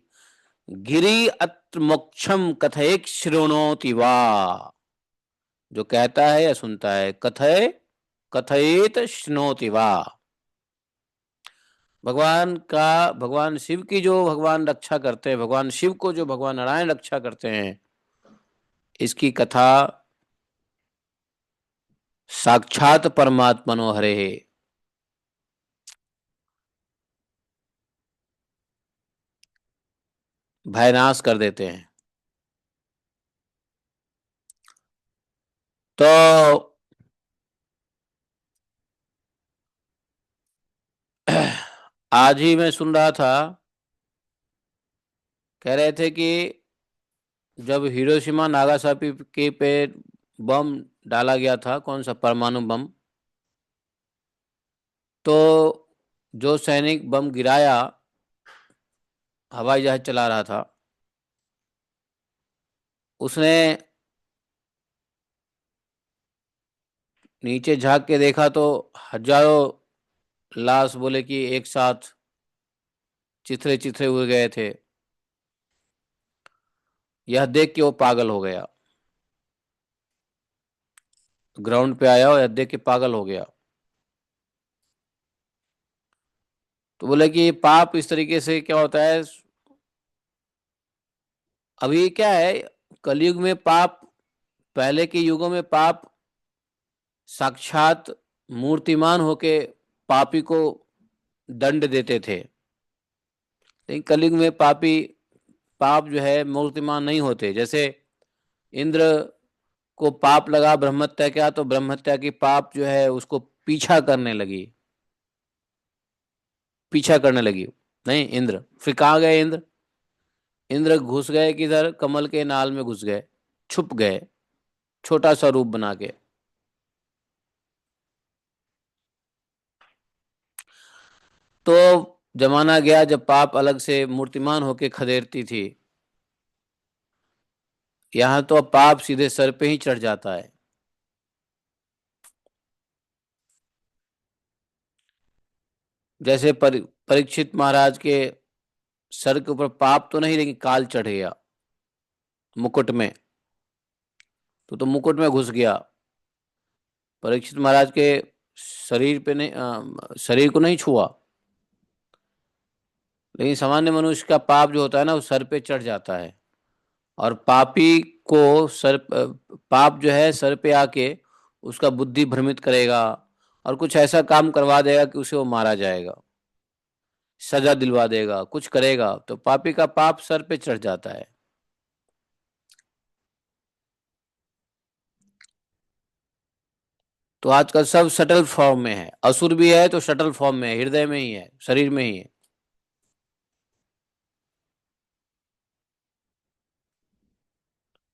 गिरी अत्र मोक्षम कथयेक शृणोति वा। जो कहता है या सुनता है, कथयेत शृणोति वा। भगवान शिव की जो भगवान रक्षा करते हैं, भगवान शिव को जो भगवान नारायण रक्षा करते हैं, इसकी कथा साक्षात परमात्मनो हरे भयनाश कर देते हैं। तो आज ही मैं सुन रहा था, कह रहे थे कि जब हिरोशिमा नागासाकी के पे बम डाला गया था, कौन सा परमाणु बम, तो जो सैनिक बम गिराया, हवाई जहाज चला रहा था, उसने नीचे झांक के देखा तो हजारों लाश, बोले कि एक साथ चिथड़े चिथड़े उड़ गए थे। यह देख के वो पागल हो गया, ग्राउंड पे आया और यह देख के पागल हो गया। तो बोले कि पाप इस तरीके से क्या होता है, अभी क्या है, कलयुग में पाप, पहले के युगों में पाप साक्षात मूर्तिमान होके पापी को दंड देते थे। लेकिन कलयुग में पाप जो है मूर्तिमान नहीं होते। जैसे इंद्र को पाप लगा ब्रह्महत्या का, तो ब्रह्महत्या की पाप जो है उसको पीछा करने लगी। नहीं, इंद्र फिर कहाँ गए? इंद्र इंद्र घुस गए किधर? कमल के नाल में घुस गए, छुप गए, छोटा सा रूप बना के। तो जमाना गया जब पाप अलग से मूर्तिमान होके खदेड़ती थी। यहां तो अब पाप सीधे सर पे ही चढ़ जाता है। जैसे परीक्षित महाराज के सर के ऊपर पाप तो नहीं, लेकिन काल चढ़ गया मुकुट में। तो मुकुट में घुस गया। परीक्षित महाराज के शरीर पे नहीं, शरीर को नहीं छुआ, लेकिन सामान्य मनुष्य का पाप जो होता है ना, वो सर पे चढ़ जाता है। और पापी को पाप जो है सर पे आके उसका बुद्धि भ्रमित करेगा, और कुछ ऐसा काम करवा देगा कि उसे वो मारा जाएगा, सजा दिलवा देगा, कुछ करेगा। तो पापी का पाप सर पे चढ़ जाता है। तो आजकल सब शटल फॉर्म में है। असुर भी है तो शटल फॉर्म में है, हृदय में ही है, शरीर में ही है।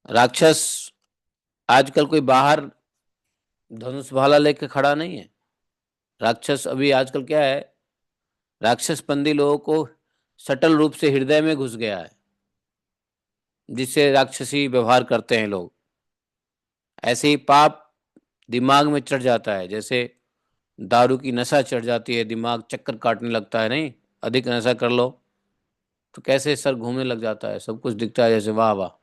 राक्षस आजकल कोई बाहर धनुष भाला लेके खड़ा नहीं है। राक्षस अभी आजकल क्या है, राक्षस पंदी लोगों को सटल रूप से हृदय में घुस गया है, जिससे राक्षसी व्यवहार करते हैं लोग। ऐसे ही पाप दिमाग में चढ़ जाता है। जैसे दारू की नशा चढ़ जाती है, दिमाग चक्कर काटने लगता है, नहीं, अधिक नशा कर लो तो कैसे सर घूमने लग जाता है, सब कुछ दिखता है जैसे वाह वाह।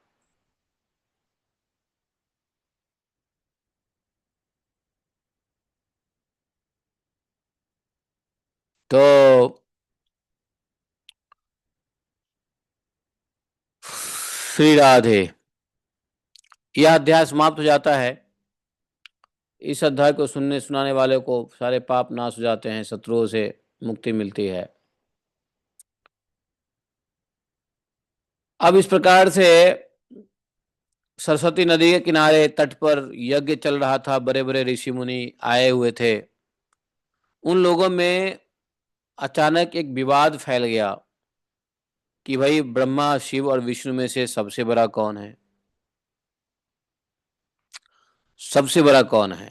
तो श्री राधे, यह अध्याय समाप्त हो जाता है। इस अध्याय को सुनने सुनाने वाले को सारे पाप नाश हो जाते हैं, शत्रुओं से मुक्ति मिलती है। अब इस प्रकार से सरस्वती नदी के किनारे तट पर यज्ञ चल रहा था, बड़े बड़े ऋषि मुनि आए हुए थे। उन लोगों में अचानक एक विवाद फैल गया कि भाई ब्रह्मा शिव और विष्णु में से सबसे बड़ा कौन है, सबसे बड़ा कौन है।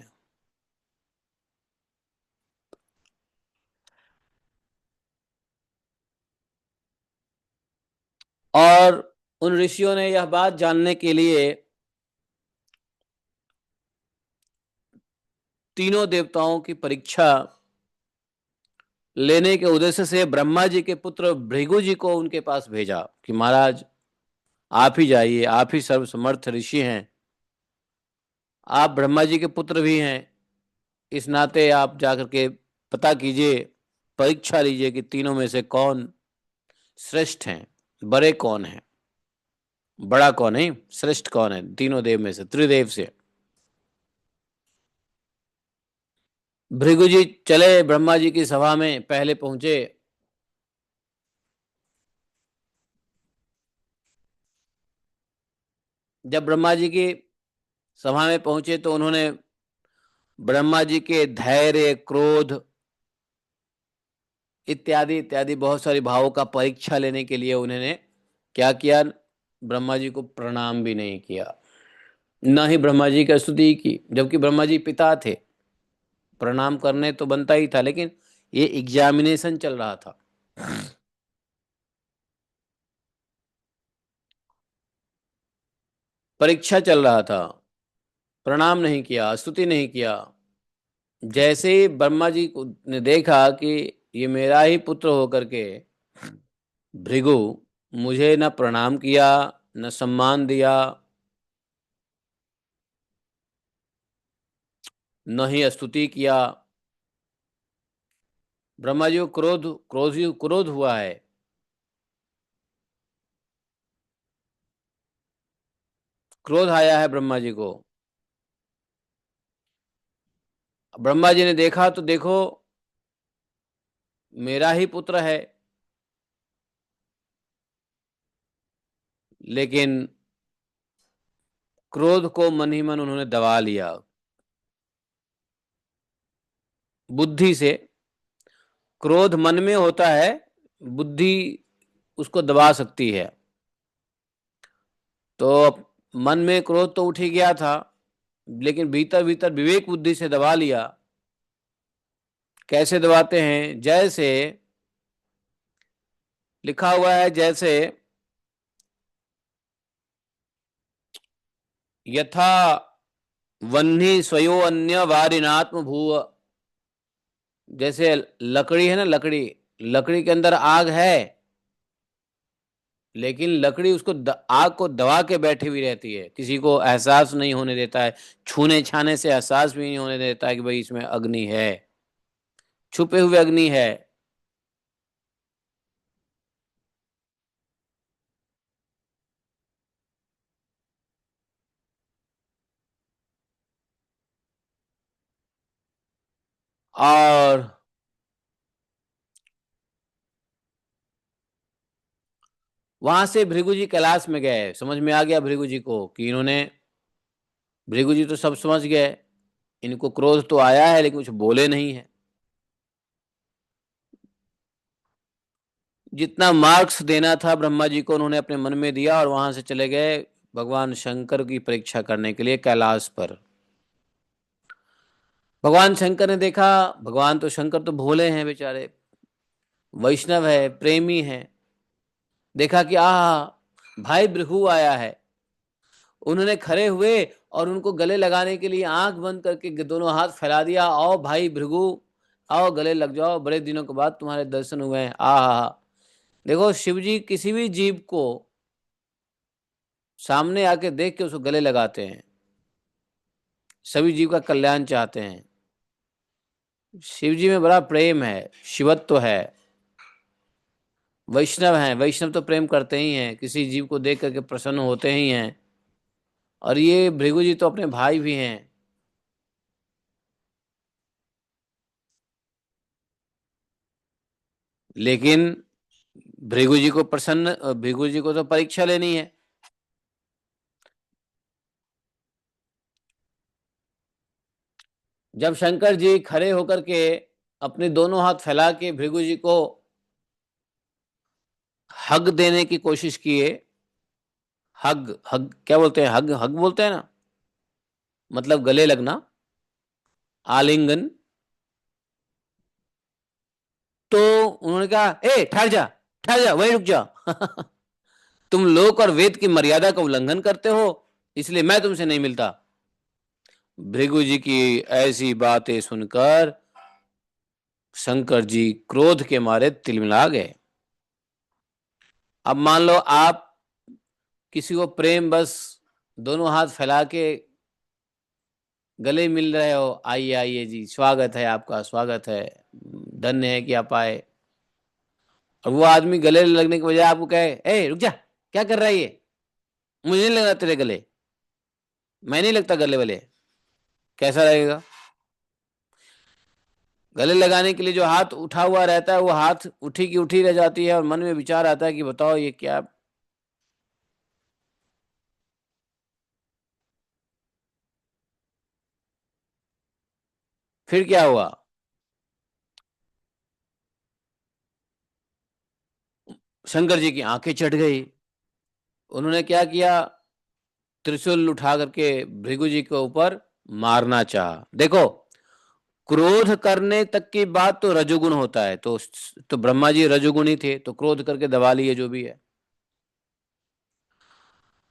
और उन ऋषियों ने यह बात जानने के लिए तीनों देवताओं की परीक्षा लेने के उद्देश्य से ब्रह्मा जी के पुत्र भृगु जी को उनके पास भेजा कि महाराज आप ही जाइए, आप ही सर्वसमर्थ ऋषि हैं, आप ब्रह्मा जी के पुत्र भी हैं, इस नाते आप जाकर के पता कीजिए, परीक्षा लीजिए कि तीनों में से कौन श्रेष्ठ हैं, बड़े कौन हैं, बड़ा कौन है, श्रेष्ठ कौन है तीनों देव में से, त्रिदेव से। भृगु जी चले ब्रह्मा जी की सभा में, पहले पहुंचे। जब ब्रह्मा जी की सभा में पहुंचे तो उन्होंने ब्रह्मा जी के धैर्य, क्रोध इत्यादि इत्यादि बहुत सारी भावों का परीक्षा लेने के लिए उन्होंने क्या किया, ब्रह्मा जी को प्रणाम भी नहीं किया, न ही ब्रह्मा जी की स्तुति की, जबकि ब्रह्मा जी पिता थे, प्रणाम करने तो बनता ही था, लेकिन ये एग्जामिनेशन चल रहा था, परीक्षा चल रहा था, प्रणाम नहीं किया, स्तुति नहीं किया। जैसे ही ब्रह्मा जी ने देखा कि ये मेरा ही पुत्र होकर के भृगु मुझे न प्रणाम किया, न सम्मान दिया, न ही स्तुति किया, ब्रह्मा जी को क्रोध हुआ है। क्रोध आया है ब्रह्मा जी को। ब्रह्मा जी ने देखा तो देखो मेरा ही पुत्र है, लेकिन क्रोध को मन ही मन उन्होंने दबा लिया बुद्धि से। क्रोध मन में होता है, बुद्धि उसको दबा सकती है। तो मन में क्रोध तो उठ ही गया था, लेकिन भीतर भीतर विवेक बुद्धि से दबा लिया। कैसे दबाते हैं, जैसे लिखा हुआ है, जैसे यथा वह्नि स्वयो अन्य वारिनात्म भूव। जैसे लकड़ी है ना, लकड़ी, लकड़ी के अंदर आग है, लेकिन लकड़ी उसको आग को दबा के बैठी हुई रहती है, किसी को एहसास नहीं होने देता है, छूने छाने से एहसास भी नहीं होने देता है कि भाई इसमें अग्नि है, छुपे हुए अग्नि है। और वहां से भृगु जी कैलाश में गए, समझ में आ गया भृगु जी को कि इन्होंने, भृगु जी तो सब समझ गए, इनको क्रोध तो आया है लेकिन कुछ बोले नहीं है। जितना मार्क्स देना था ब्रह्मा जी को उन्होंने अपने मन में दिया, और वहां से चले गए भगवान शंकर की परीक्षा करने के लिए कैलाश पर। भगवान शंकर ने देखा, भगवान तो शंकर तो भोले हैं बेचारे, वैष्णव है, प्रेमी है। देखा कि भाई भृगु आया है। उन्होंने खड़े हुए और उनको गले लगाने के लिए आंख बंद करके दोनों हाथ फैला दिया, आओ भाई भृगु, आओ गले लग जाओ, बड़े दिनों के बाद तुम्हारे दर्शन हुए हैं। देखो शिव जी किसी भी जीव को सामने आके देख के उसको गले लगाते हैं, सभी जीव का कल्याण चाहते हैं। शिव जी में बड़ा प्रेम है, शिवत्व है, वैष्णव हैं, वैष्णव तो प्रेम करते ही हैं, किसी जीव को देख करके प्रसन्न होते ही हैं। और ये भृगु जी तो अपने भाई भी हैं। लेकिन भृगु जी को तो परीक्षा लेनी है। जब शंकर जी खड़े होकर के अपने दोनों हाथ फैला के भृगु जी को हग देने की कोशिश किए, हग हग क्या बोलते हैं, हग हग बोलते हैं ना, मतलब गले लगना, आलिंगन। तो उन्होंने कहा, ए ठहर जा, ठहर जा, वहीं रुक जा। तुम लोक और वेद की मर्यादा का उल्लंघन करते हो, इसलिए मैं तुमसे नहीं मिलता। भृगु जी की ऐसी बातें सुनकर शंकर जी क्रोध के मारे तिलमिला गए। अब मान लो आप किसी को प्रेम बस दोनों हाथ फैला के गले मिल रहे हो, आइए आइए जी, स्वागत है आपका, स्वागत है, धन्य है कि आप आए। और वो आदमी गले लगने के बजाय आपको कहे, ए रुक जा, क्या कर रहा है ये, मुझे नहीं लगा तेरे गले, मैं नहीं लगता गले वाले, कैसा रहेगा? गले लगाने के लिए जो हाथ उठा हुआ रहता है वो हाथ उठी की उठी रह जाती है और मन में विचार आता है कि बताओ ये क्या। फिर क्या हुआ? शंकर जी की आंखें चढ़ गई। उन्होंने क्या किया, त्रिशूल उठा करके भृगु जी के ऊपर मारना चाहा। देखो, क्रोध करने तक की बात तो रजोगुण होता है, तो ब्रह्मा जी रजोगुणी थे, तो क्रोध करके दबा लिए जो भी है।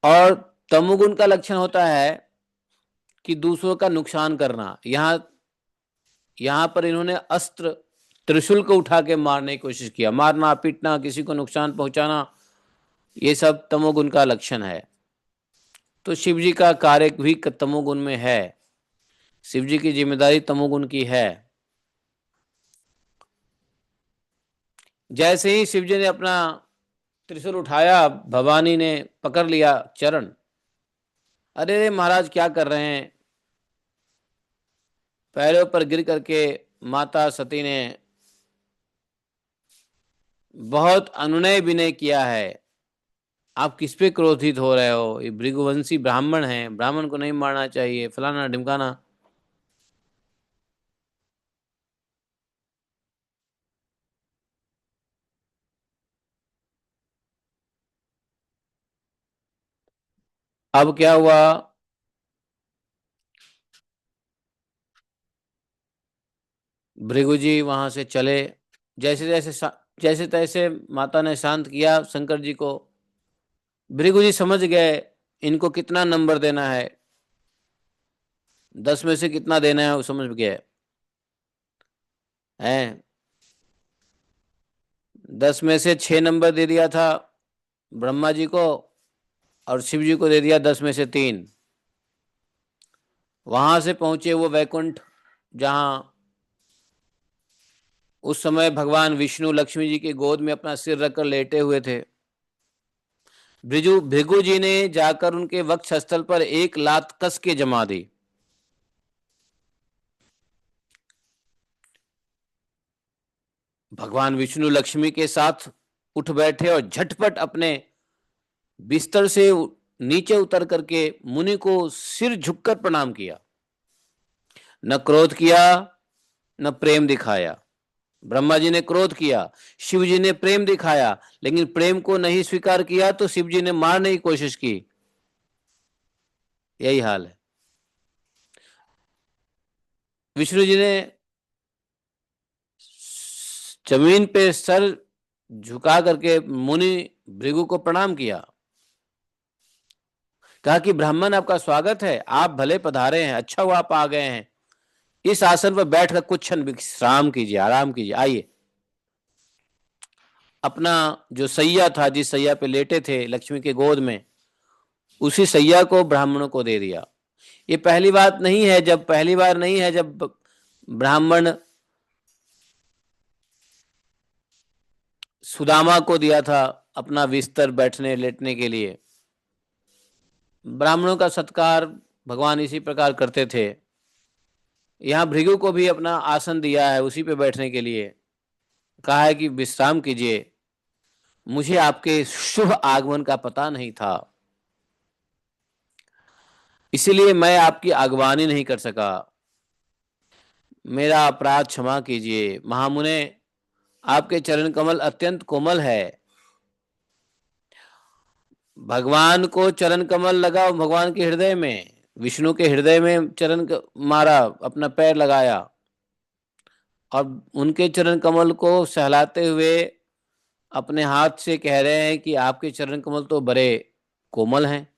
और तमोगुण का लक्षण होता है कि दूसरों का नुकसान करना। यहां पर इन्होंने अस्त्र त्रिशूल को उठा के मारने की कोशिश किया, मारना पीटना, किसी को नुकसान पहुंचाना, ये सब तमोगुण का लक्षण है। तो शिव जी का कार्य भी तमोगुण में है, शिव जी की जिम्मेदारी तमोगुण की है। जैसे ही शिव जी ने अपना त्रिशूल उठाया, भवानी ने पकड़ लिया चरण। अरे रे महाराज क्या कर रहे हैं? पैरों पर गिर करके माता सती ने बहुत अनुनय विनय किया है, आप किस पे क्रोधित हो रहे हो, ये भृगुवंशी ब्राह्मण है, ब्राह्मण को नहीं मारना चाहिए, फलाना ढिमकाना। अब क्या हुआ, भृगु जी वहां से चले। जैसे जैसे जैसे तैसे माता ने शांत किया शंकर जी को। भृगु जी समझ गए इनको कितना नंबर देना है, 10 में से कितना देना है वो समझ गए हैं। 10 में से 6 नंबर दे दिया था ब्रह्मा जी को, और शिव जी को दे दिया 10 में से 3। वहां से पहुंचे वो वैकुंठ, जहां उस समय भगवान विष्णु लक्ष्मी जी की गोद में अपना सिर रखकर लेटे हुए थे। भृगु जी ने जाकर उनके वक्ष स्थल पर एक लात कस के जमा दी। भगवान विष्णु लक्ष्मी के साथ उठ बैठे और झटपट अपने बिस्तर से नीचे उतर करके मुनि को सिर झुककर प्रणाम किया। न क्रोध किया, न प्रेम दिखाया। ब्रह्मा जी ने क्रोध किया, शिव जी ने प्रेम दिखाया, लेकिन प्रेम को नहीं स्वीकार किया तो शिव जी ने मारने की कोशिश की। यही हाल है। विष्णु जी ने जमीन पे सर झुका करके मुनि भृगु को प्रणाम किया, कहा कि ब्राह्मण आपका स्वागत है, आप भले पधारे हैं, अच्छा हुआ आप आ गए हैं। इस आसन पर बैठकर कुछ क्षण विश्राम कीजिए, आराम कीजिए, आइए। अपना जो सैया था, जिस सैया पे लेटे थे लक्ष्मी के गोद में, उसी सैया को ब्राह्मणों को दे दिया। ये पहली बार नहीं है जब ब्राह्मण सुदामा को दिया था अपना बिस्तर बैठने लेटने के लिए। ब्राह्मणों का सत्कार भगवान इसी प्रकार करते थे। यहाँ भृगु को भी अपना आसन दिया है उसी पे बैठने के लिए, कहा है कि विश्राम कीजिए, मुझे आपके शुभ आगमन का पता नहीं था, इसलिए मैं आपकी अगवानी नहीं कर सका, मेरा अपराध क्षमा कीजिए। महामुने, आपके चरण कमल अत्यंत कोमल है। भगवान को चरण कमल लगा भगवान के हृदय में, विष्णु के हृदय में मारा, अपना पैर लगाया और उनके चरण कमल को सहलाते हुए अपने हाथ से कह रहे हैं कि आपके चरण कमल तो बड़े कोमल हैं।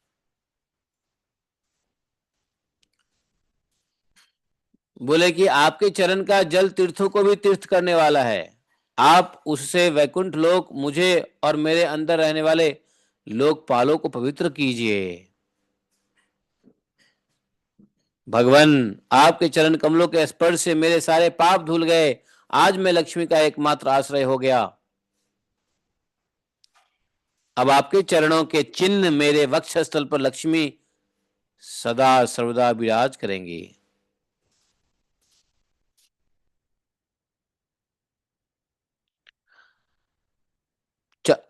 बोले कि आपके चरण का जल तीर्थों को भी तीर्थ करने वाला है। आप उससे वैकुंठ लोक मुझे और मेरे अंदर रहने वाले लोकपालों को पवित्र कीजिए। भगवान, आपके चरण कमलों के स्पर्श से मेरे सारे पाप धुल गए। आज मैं लक्ष्मी का एकमात्र आश्रय हो गया। अब आपके चरणों के चिन्ह मेरे वक्षस्थल पर लक्ष्मी सदा सर्वदा विराज करेंगी।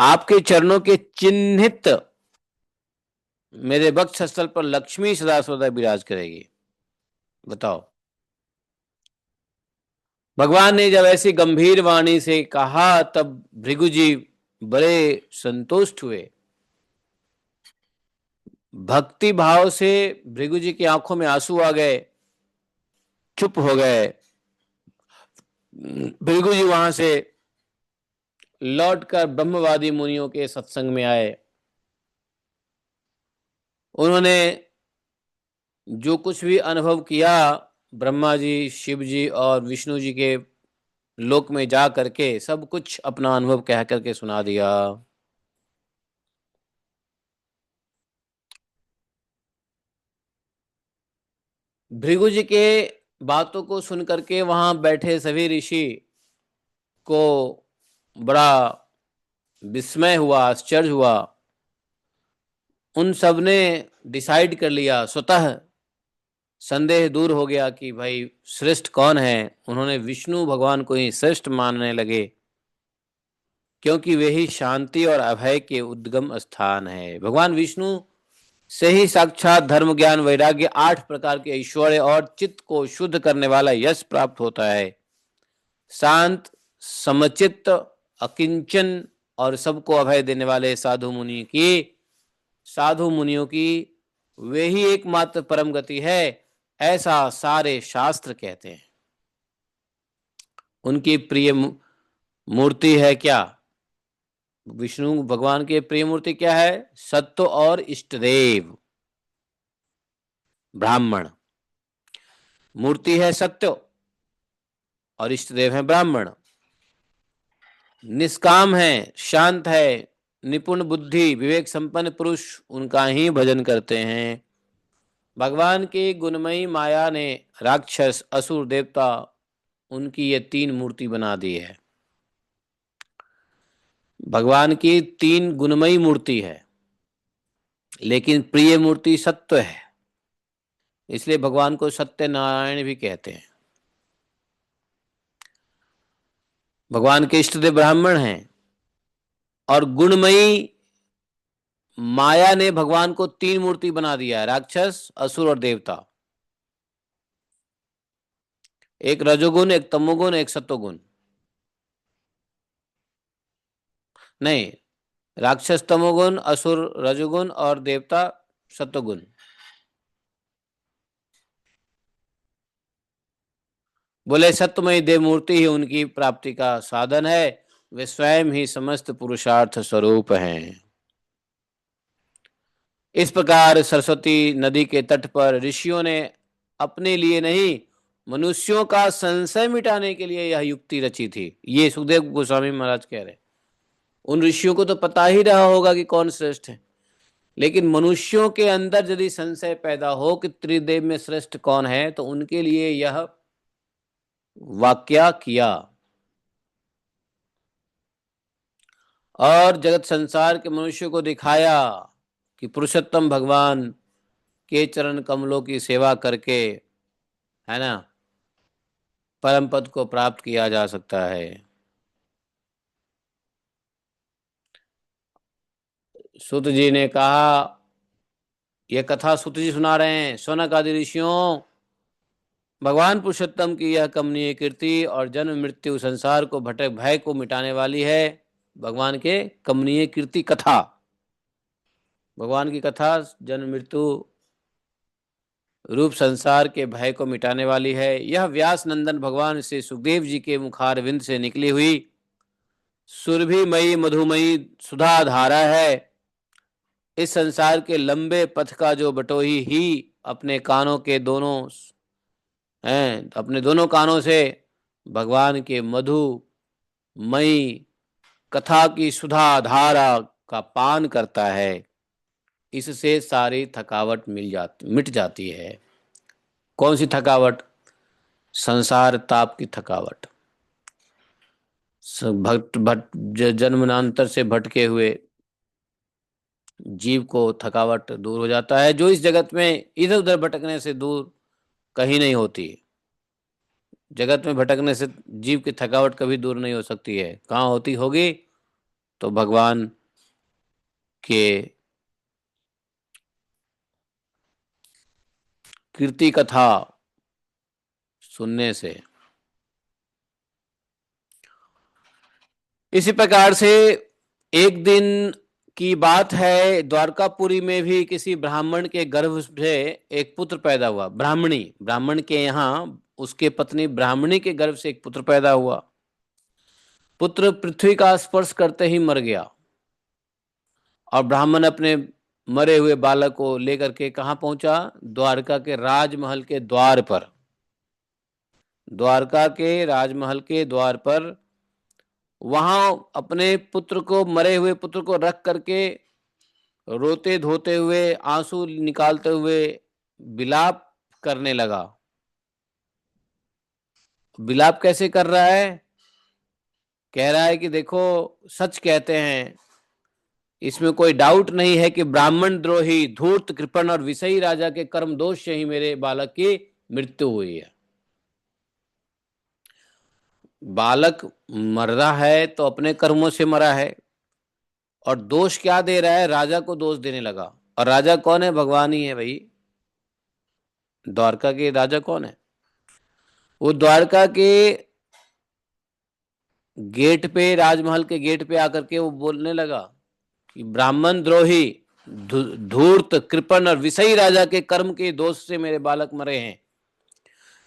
आपके चरणों के चिन्हित मेरे वक्षस्थल पर लक्ष्मी सदा सर्वदा विराज करेगी। बताओ। भगवान ने जब ऐसी गंभीर वाणी से कहा तब भृगु जी बड़े संतुष्ट हुए। भक्ति भाव से भृगु जी की आंखों में आंसू आ गए, चुप हो गए। भृगु जी वहां से लौटकर ब्रह्मवादी मुनियों के सत्संग में आए। उन्होंने जो कुछ भी अनुभव किया ब्रह्मा जी, शिव जी और विष्णु जी के लोक में जा करके सब कुछ अपना अनुभव कह करके सुना दिया। भृगु जी के बातों को सुन करके वहां बैठे सभी ऋषि को बड़ा विस्मय हुआ, आश्चर्य हुआ। उन सब ने डिसाइड कर लिया, स्वतः संदेह दूर हो गया कि भाई श्रेष्ठ कौन है। उन्होंने विष्णु भगवान को ही श्रेष्ठ मानने लगे, क्योंकि वे ही शांति और अभय के उद्गम स्थान है। भगवान विष्णु से ही साक्षात धर्म ज्ञान वैराग्य 8 प्रकार के ऐश्वर्य और चित्त को शुद्ध करने वाला यश प्राप्त होता है। शांत, समचित्त, अकिंचन और सबको अभय देने वाले साधु मुनियों की वे ही एकमात्र परम गति है, ऐसा सारे शास्त्र कहते हैं। उनकी प्रिय मूर्ति है क्या? विष्णु भगवान की प्रिय मूर्ति क्या है? सत्य और इष्टदेव ब्राह्मण। मूर्ति है सत्य और इष्टदेव है ब्राह्मण। निष्काम है, शांत है, निपुण बुद्धि, विवेक संपन्न पुरुष उनका ही भजन करते हैं। भगवान की गुणमयी माया ने राक्षस, असुर, देवता उनकी ये 3 मूर्ति बना दी है। भगवान की 3 गुणमयी मूर्ति है, लेकिन प्रिय मूर्ति सत्य है, इसलिए भगवान को सत्य नारायण भी कहते हैं। भगवान के इष्ट देव ब्राह्मण हैं और गुणमयी माया ने भगवान को 3 मूर्ति बना दिया है, राक्षस, असुर और देवता। एक रजोगुण, एक तमोगुण, एक सत्वगुण। नहीं, राक्षस तमोगुण, असुर रजोगुण और देवता सत्वगुण। बोले सत्यमयी देव मूर्ति ही उनकी प्राप्ति का साधन है। वे स्वयं ही समस्त पुरुषार्थ स्वरूप हैं। इस प्रकार सरस्वती नदी के तट पर ऋषियों ने अपने लिए नहीं, मनुष्यों का संशय मिटाने के लिए यह युक्ति रची थी। ये सुखदेव गोस्वामी महाराज कह रहे हैं। उन ऋषियों को तो पता ही रहा होगा कि कौन श्रेष्ठ है, लेकिन मनुष्यों के अंदर यदि संशय पैदा हो कि त्रिदेव में श्रेष्ठ कौन है, तो उनके लिए यह वाक्या किया। और जगत संसार के मनुष्य को दिखाया कि पुरुषोत्तम भगवान के चरण कमलों की सेवा करके, है ना, परम पद को प्राप्त किया जा सकता है। सूत जी ने कहा, यह कथा सूत जी सुना रहे हैं, शौनक आदि ऋषियों, भगवान पुरुषोत्तम की यह कमनीय कीर्ति और जन्म मृत्यु संसार को भटक भय को मिटाने वाली है। भगवान के कमनीय कीर्ति कथा, भगवान की कथा जन्म मृत्यु रूप संसार के भय को मिटाने वाली है। यह व्यास नंदन भगवान से सुखदेव जी के मुखारविंद से निकली हुई सुरभिमयी मधुमयी सुधा धारा है। इस संसार के लंबे पथ का जो बटोही ही अपने कानों के दोनों हैं, अपने दोनों कानों से भगवान के मधुमयी कथा की सुधा धारा का पान करता है, इससे सारी थकावट मिट जाती है। कौन सी थकावट? संसार ताप की थकावट। भक्त भट जन्मांतर से भटके हुए जीव को थकावट दूर हो जाता है, जो इस जगत में इधर उधर भटकने से दूर कहीं नहीं होती। जगत में भटकने से जीव की थकावट कभी दूर नहीं हो सकती है। कहाँ होती होगी? तो भगवान के कीर्ति कथा सुनने से। इसी प्रकार से एक दिन की बात है, द्वारकापुरी में भी किसी ब्राह्मण के गर्भ से एक पुत्र पैदा हुआ। ब्राह्मण के यहाँ उसके पत्नी ब्राह्मणी के गर्भ से एक पुत्र पैदा हुआ। पुत्र पृथ्वी का स्पर्श करते ही मर गया, और ब्राह्मण अपने मरे हुए बालक को लेकर के कहाँ पहुंचा? द्वारका के राजमहल के द्वार पर। द्वारका के राजमहल के द्वार पर वहां अपने पुत्र को, मरे हुए पुत्र को रख करके रोते धोते हुए, आंसू निकालते हुए विलाप करने लगा। विलाप कैसे कर रहा है? कह रहा है कि देखो, सच कहते हैं, इसमें कोई डाउट नहीं है कि ब्राह्मण द्रोही, धूर्त, कृपण और विषयी राजा के कर्म दोष से ही मेरे बालक की मृत्यु हुई है। बालक मर रहा है तो अपने कर्मों से मरा है, और दोष क्या दे रहा है? राजा को दोष देने लगा। और राजा कौन है? भगवान ही है भाई। द्वारका के राजा कौन है? वो द्वारका के गेट पे, राजमहल के गेट पे आकर के वो बोलने लगा कि ब्राह्मण द्रोही, धूर्त, कृपण और विषयी राजा के कर्म के दोष से मेरे बालक मरे हैं।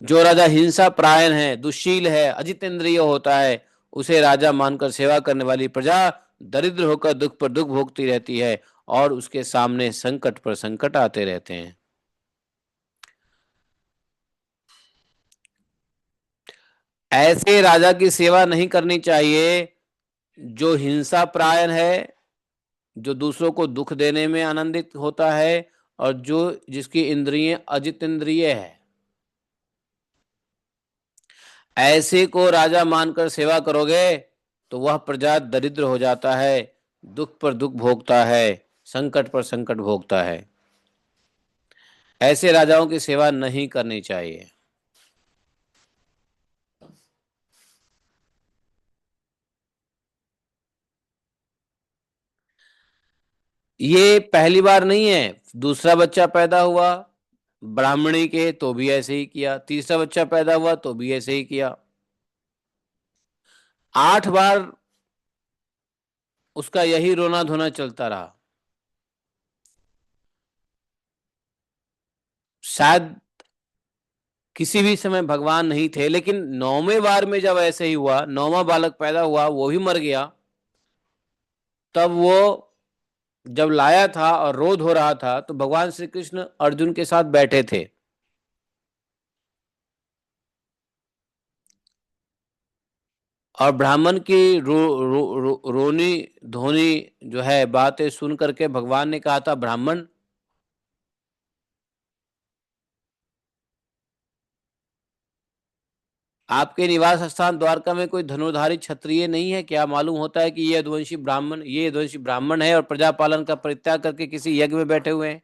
जो राजा हिंसा परायण है, दुशील है, अजितेंद्रिय होता है, उसे राजा मानकर सेवा करने वाली प्रजा दरिद्र होकर दुख पर दुख भोगती रहती है, और उसके सामने संकट पर संकट आते रहते हैं। ऐसे राजा की सेवा नहीं करनी चाहिए, जो हिंसा परायण है, जो दूसरों को दुख देने में आनंदित होता है, और जो जिसकी इंद्रियां अजितेंद्रिय है। ऐसे को राजा मानकर सेवा करोगे तो वह प्रजा दरिद्र हो जाता है, दुख पर दुख भोगता है, संकट पर संकट भोगता है। ऐसे राजाओं की सेवा नहीं करनी चाहिए। ये पहली बार नहीं है। दूसरा बच्चा पैदा हुआ ब्राह्मणी के, तो भी ऐसे ही किया। तीसरा बच्चा पैदा हुआ तो भी ऐसे ही किया। 8 बार उसका यही रोना धोना चलता रहा। शायद किसी भी समय भगवान नहीं थे, लेकिन 9वें बार में जब ऐसे ही हुआ, 9वां बालक पैदा हुआ, वो भी मर गया, तब वो जब लाया था और रोध हो रहा था, तो भगवान श्री कृष्ण अर्जुन के साथ बैठे थे। और ब्राह्मण की रोनी धोनी जो है बातें सुन करके भगवान ने कहा था, ब्राह्मण, आपके निवास स्थान द्वारका में कोई धनुर्धारी क्षत्रिय नहीं है क्या? मालूम होता है कि ये यदुवंशी ब्राह्मण है और प्रजापालन का परित्याग करके किसी यज्ञ में बैठे हुए हैं।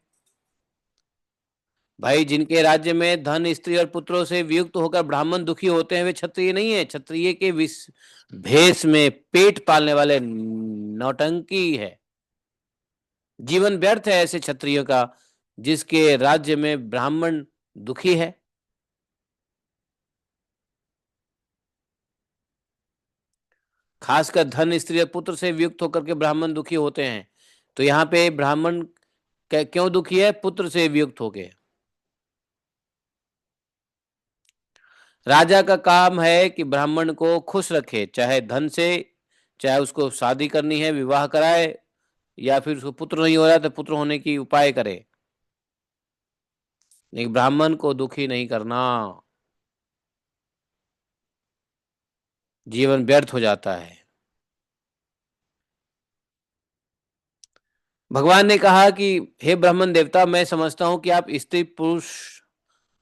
भाई, जिनके राज्य में धन, स्त्री और पुत्रों से वियुक्त होकर ब्राह्मण दुखी होते हैं, वे क्षत्रिय नहीं है। क्षत्रिय के भेष में पेट पालने वाले नौटंकी है। जीवन व्यर्थ है ऐसे क्षत्रियो का जिसके राज्य में ब्राह्मण दुखी है। खासकर धन, स्त्री और पुत्र से वियुक्त होकर के ब्राह्मण दुखी होते हैं। तो यहाँ पे ब्राह्मण क्यों दुखी है? पुत्र से वियुक्त होके। राजा का काम है कि ब्राह्मण को खुश रखे, चाहे धन से, चाहे उसको शादी करनी है, विवाह कराए, या फिर उसको पुत्र नहीं हो रहा तो पुत्र होने की उपाय करे, लेकिन ब्राह्मण को दुखी नहीं करना, जीवन व्यर्थ हो जाता है। भगवान ने कहा कि हे ब्राह्मण देवता, मैं समझता हूं कि आप स्त्री पुरुष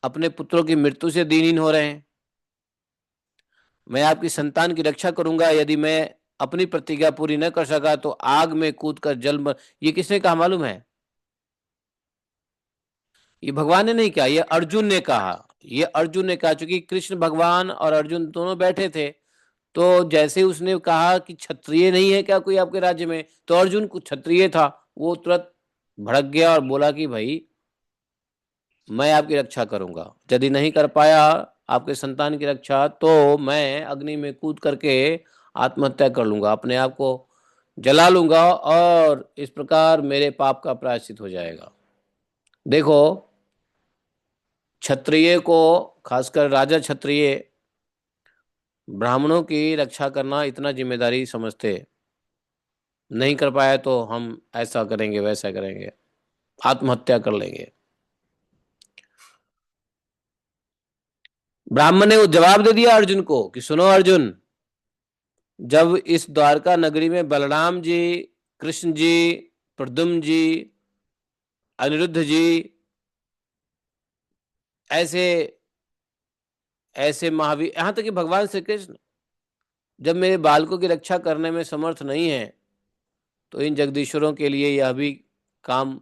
अपने पुत्रों की मृत्यु से दीनहीन हो रहे हैं। मैं आपकी संतान की रक्षा करूंगा, यदि मैं अपनी प्रतिज्ञा पूरी न कर सका तो आग में कूद कर जल मर। ये किसने कहा मालूम है? ये भगवान ने नहीं कहा, ये अर्जुन ने कहा। ये अर्जुन ने कहा, चूंकि कृष्ण भगवान और अर्जुन दोनों बैठे थे, तो जैसे ही उसने कहा कि क्षत्रिय नहीं है क्या कोई आपके राज्य में, तो अर्जुन कुछ क्षत्रिय था, वो तुरंत भड़क गया और बोला कि भाई मैं आपकी रक्षा करूंगा, यदि नहीं कर पाया आपके संतान की रक्षा तो मैं अग्नि में कूद करके आत्महत्या कर लूंगा, अपने आप को जला लूंगा, और इस प्रकार मेरे पाप का प्रायश्चित हो जाएगा। देखो, क्षत्रिय को, खासकर राजा क्षत्रिय, ब्राह्मणों की रक्षा करना इतना जिम्मेदारी समझते, नहीं कर पाया तो हम ऐसा करेंगे वैसा करेंगे, आत्महत्या कर लेंगे। ब्राह्मण ने वो जवाब दे दिया अर्जुन को कि सुनो अर्जुन, जब इस द्वारका नगरी में बलराम जी, कृष्ण जी, प्रद्युम्न जी, अनिरुद्ध जी, ऐसे ऐसे महावीर, यहां तक कि भगवान श्री कृष्ण जब मेरे बालकों की रक्षा करने में समर्थ नहीं है, तो इन जगदीश्वरों के लिए यह भी काम,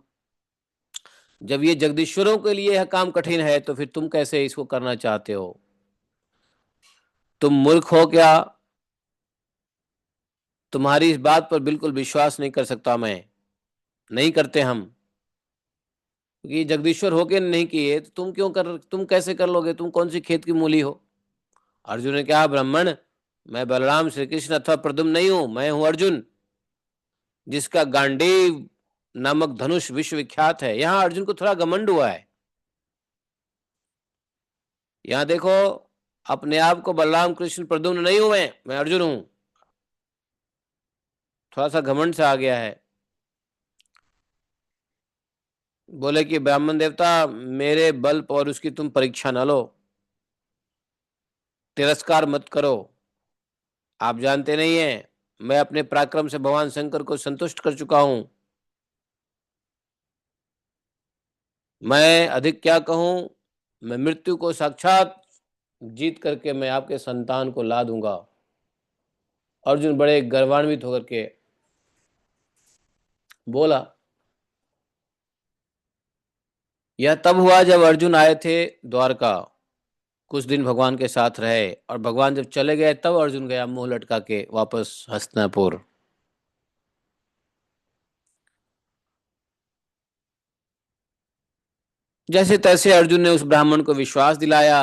जब ये जगदीश्वरों के लिए यह काम कठिन है, तो फिर तुम कैसे इसको करना चाहते हो? तुम मूर्ख हो क्या? तुम्हारी इस बात पर बिल्कुल विश्वास नहीं कर सकता मैं, नहीं करते हम, क्योंकि जगदीश्वर होके नहीं किए तो तुम कैसे कर लोगे? तुम कौन सी खेत की मूली हो? अर्जुन ने कहा, ब्राह्मण, मैं बलराम श्री कृष्ण अथवा प्रद्युम्न नहीं हूं, मैं हूं अर्जुन, जिसका गांडीव नामक धनुष विश्व विख्यात है। यहां अर्जुन को थोड़ा घमंड हुआ है। यहां देखो, अपने आप को बलराम कृष्ण प्रद्युम्न नहीं हूं, मैं अर्जुन हूं, थोड़ा सा घमंड से आ गया है। बोले कि ब्राह्मण देवता, मेरे बल और उसकी तुम परीक्षा न लो, तिरस्कार मत करो। आप जानते नहीं हैं, मैं अपने पराक्रम से भगवान शंकर को संतुष्ट कर चुका हूं। मैं अधिक क्या कहूं, मैं मृत्यु को साक्षात जीत करके मैं आपके संतान को ला दूंगा। अर्जुन बड़े गर्वान्वित होकर के बोला। यह तब हुआ जब अर्जुन आए थे द्वारका, कुछ दिन भगवान के साथ रहे, और भगवान जब चले गए तब अर्जुन गया मुंह लटका के वापस हस्तिनापुर। जैसे तैसे अर्जुन ने उस ब्राह्मण को विश्वास दिलाया।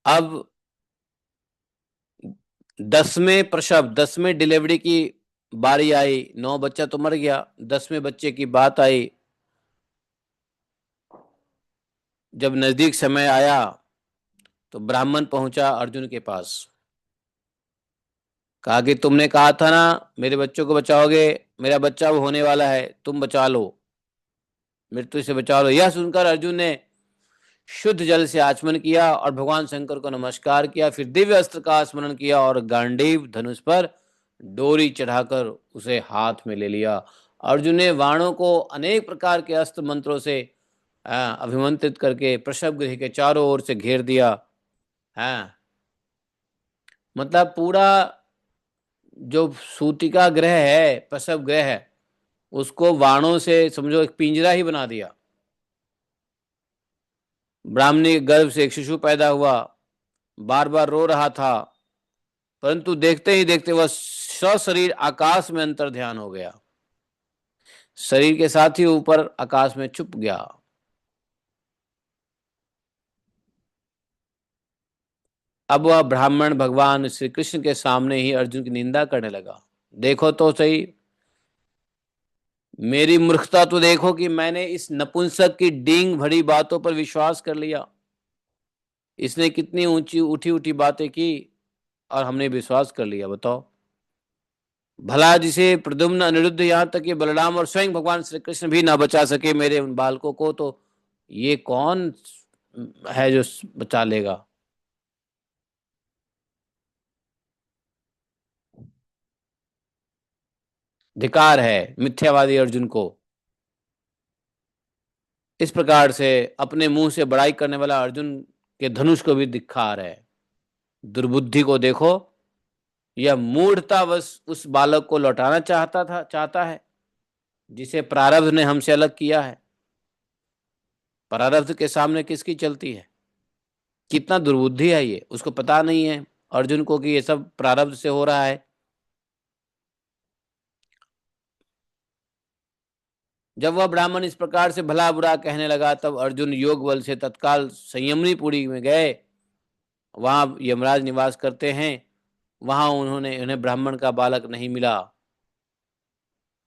अब 10वें डिलीवरी की बारी आई, 9 बच्चा तो मर गया, 10वें बच्चे की बात आई। जब नजदीक समय आया तो ब्राह्मण पहुंचा अर्जुन के पास, कहा कि तुमने कहा था ना मेरे बच्चों को बचाओगे, मेरा बच्चा वो होने वाला है, तुम बचा लो, मृत्यु से बचा लो। यह सुनकर अर्जुन ने शुद्ध जल से आचमन किया और भगवान शंकर को नमस्कार किया, फिर दिव्य अस्त्र का स्मरण किया और गांडीव धनुष पर डोरी चढ़ाकर उसे हाथ में ले लिया। अर्जुन ने वाणों को अनेक प्रकार के अस्त्र मंत्रों से अभिमंत्रित करके प्रसव गृह के चारों ओर से घेर दिया। हाँ, मतलब पूरा जो सूतिका ग्रह है, प्रसव ग्रह है, उसको वाणों से समझो एक पिंजरा ही बना दिया। ब्राह्मणी के गर्भ से एक शिशु पैदा हुआ, बार बार रो रहा था, परंतु देखते ही देखते वह सशरीर आकाश में अंतर ध्यान हो गया, शरीर के साथ ही ऊपर आकाश में छुप गया। अब वह ब्राह्मण भगवान श्री कृष्ण के सामने ही अर्जुन की निंदा करने लगा। देखो तो सही, मेरी मूर्खता तो देखो कि मैंने इस नपुंसक की डींग भरी बातों पर विश्वास कर लिया। इसने कितनी ऊंची उठी उठी बातें की और हमने विश्वास कर लिया, बताओ। भला जिसे प्रद्युम्न अनिरुद्ध, यहाँ तक कि बलराम और स्वयं भगवान श्री कृष्ण भी ना बचा सके मेरे उन बालकों को, तो ये कौन है जो बचा लेगा। धिकार है मिथ्यावादी अर्जुन को। इस प्रकार से अपने मुंह से बड़ाई करने वाला अर्जुन के धनुष को भी धिक्कार है। दुर्बुद्धि को देखो। यह मूढ़तावश उस बालक को लौटाना चाहता है जिसे प्रारब्ध ने हमसे अलग किया है। प्रारब्ध के सामने किसकी चलती है। कितना दुर्बुद्धि है ये, उसको पता नहीं है अर्जुन को कि ये सब प्रारब्ध से हो रहा है। जब वह ब्राह्मण इस प्रकार से भला बुरा कहने लगा, तब अर्जुन योग बल से तत्काल संयमनी पुरी में गए। वहां यमराज निवास करते हैं। वहां उन्हें ब्राह्मण का बालक नहीं मिला।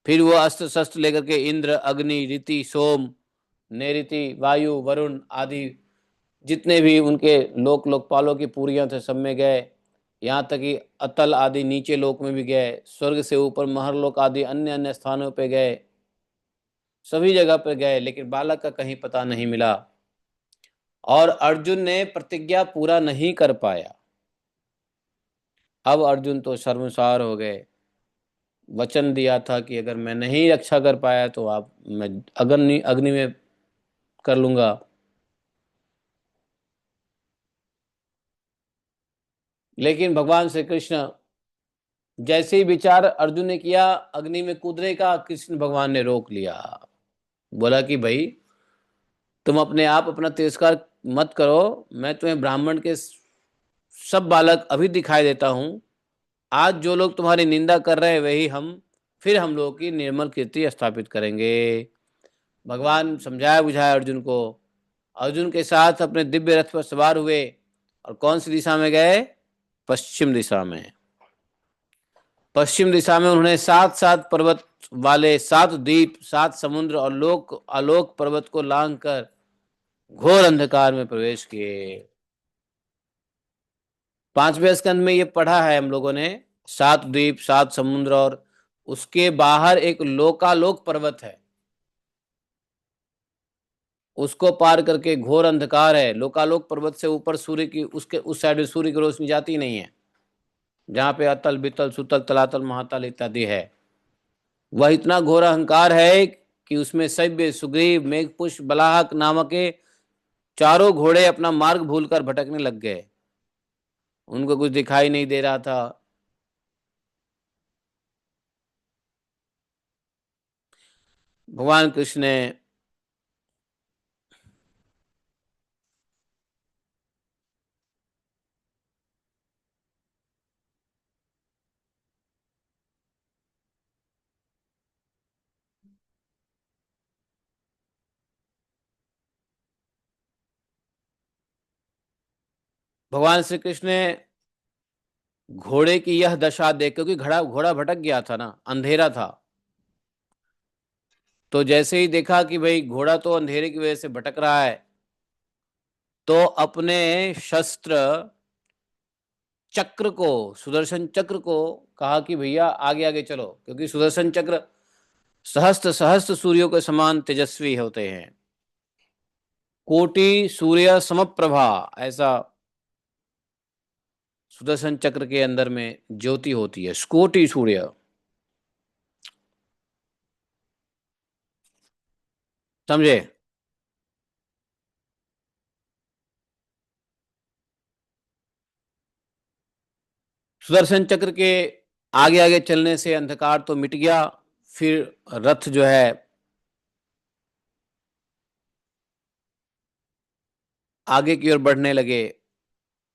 फिर वो अस्त्र शस्त्र लेकर के इंद्र, अग्नि, ऋति, सोम, नैऋति, वायु, वरुण आदि जितने भी उनके लोकपालों की पुरियां थे, सब में गए। यहाँ तक कि अतल आदि नीचे लोक में भी गए, स्वर्ग से ऊपर महरलोक आदि अन्य अन्य स्थानों पे गए। सभी जगह पर गए, लेकिन बालक का कहीं पता नहीं मिला। और अर्जुन ने प्रतिज्ञा पूरा नहीं कर पाया। अब अर्जुन तो शर्मसार हो गए। वचन दिया था कि अगर मैं नहीं रक्षा कर पाया तो आप मैं अग्नि अग्नि में कर लूंगा। लेकिन भगवान श्री कृष्ण, जैसे ही विचार अर्जुन ने किया अग्नि में कूदने का, कृष्ण भगवान ने रोक लिया। बोला कि भाई, तुम अपने आप अपना तिरस्कार मत करो। मैं तुम्हें ब्राह्मण के सब बालक अभी दिखाई देता हूं। आज जो लोग तुम्हारी निंदा कर रहे हैं वही हम, फिर हम लोगों की निर्मल कीर्ति स्थापित करेंगे। भगवान समझाया बुझाया अर्जुन को। अर्जुन के साथ अपने दिव्य रथ पर सवार हुए और कौन सी दिशा में गए। पश्चिम दिशा में। पश्चिम दिशा में उन्होंने सात सात पर्वत वाले, सात द्वीप, सात समुद्र और लोक आलोक पर्वत को लांघ कर घोर अंधकार में प्रवेश किए। पांचवें स्कंद में ये पढ़ा है हम लोगों ने। सात द्वीप, सात समुद्र और उसके बाहर एक लोकालोक पर्वत है। उसको पार करके घोर अंधकार है। लोकालोक पर्वत से ऊपर सूर्य की, उसके उस साइड में सूर्य की रोशनी जाती नहीं है। जहाँ पे अतल, बितल, सुतल, तलातल, महातल इत्यादि है। वह इतना घोर अहंकार है कि उसमें सभ्य, सुग्रीव, मेघपुष्प, बलाहक नामक के चारों घोड़े अपना मार्ग भूलकर भटकने लग गए। उनको कुछ दिखाई नहीं दे रहा था। भगवान कृष्ण ने भगवान श्री कृष्ण ने घोड़े की यह दशा देख, क्योंकि घोड़ा घोड़ा भटक गया था ना, अंधेरा था। तो जैसे ही देखा कि भाई घोड़ा तो अंधेरे की वजह से भटक रहा है, तो अपने शस्त्र चक्र को, सुदर्शन चक्र को कहा कि भैया आगे आगे चलो, क्योंकि सुदर्शन चक्र सहस्त्र सहस्त्र सूर्यों के समान तेजस्वी होते हैं। कोटि सूर्य समप्रभा, ऐसा सुदर्शन चक्र के अंदर में ज्योति होती है। कोटि सूर्य, समझे। सुदर्शन चक्र के आगे आगे चलने से अंधकार तो मिट गया। फिर रथ जो है आगे की ओर बढ़ने लगे।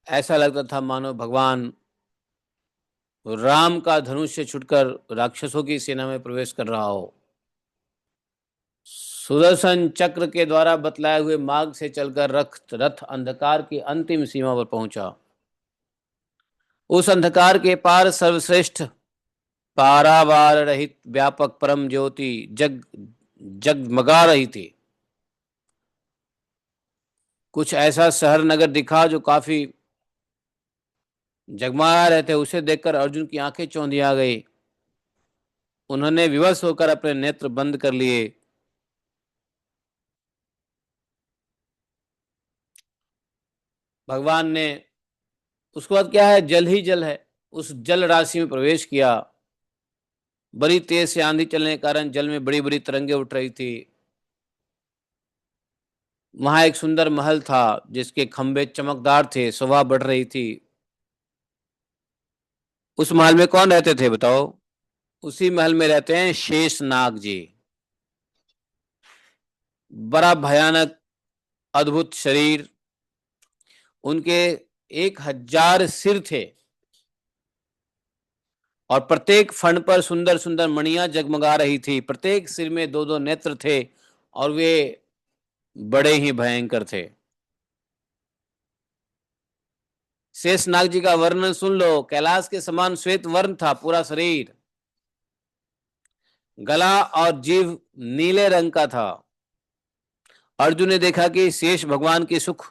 ऐसा लगता था मानो भगवान राम का धनुष से छुटकर राक्षसों की सेना में प्रवेश कर रहा हो। सुदर्शन चक्र के द्वारा बतलाए हुए मार्ग से चलकर रथ रथ अंधकार की अंतिम सीमा पर पहुंचा। उस अंधकार के पार सर्वश्रेष्ठ पारावार रहित व्यापक परम ज्योति जग जगमगा रही थी। कुछ ऐसा शहर नगर दिखा जो काफी जगमगा रहे थे। उसे देखकर अर्जुन की आंखें चौंधिया गई। उन्होंने विवश होकर अपने नेत्र बंद कर लिए। भगवान ने, उसके बाद क्या है, जल ही जल है, उस जल राशि में प्रवेश किया। बड़ी तेज से आंधी चलने के कारण जल में बड़ी बड़ी तरंगे उठ रही थी। वहां एक सुंदर महल था जिसके खंभे चमकदार थे, शोभा बढ़ रही थी। उस महल में कौन रहते थे बताओ? उसी महल में रहते हैं शेष नाग जी। बड़ा भयानक अद्भुत शरीर, उनके 1,000 सिर थे और प्रत्येक फण पर सुंदर सुंदर मणियां जगमगा रही थी। प्रत्येक सिर में दो दो नेत्र थे और वे बड़े ही भयंकर थे। शेषनाग जी का वर्णन सुन लो। कैलाश के समान श्वेत वर्ण था पूरा शरीर। गला और जीभ नीले रंग का था। अर्जुन ने देखा कि शेष भगवान की सुख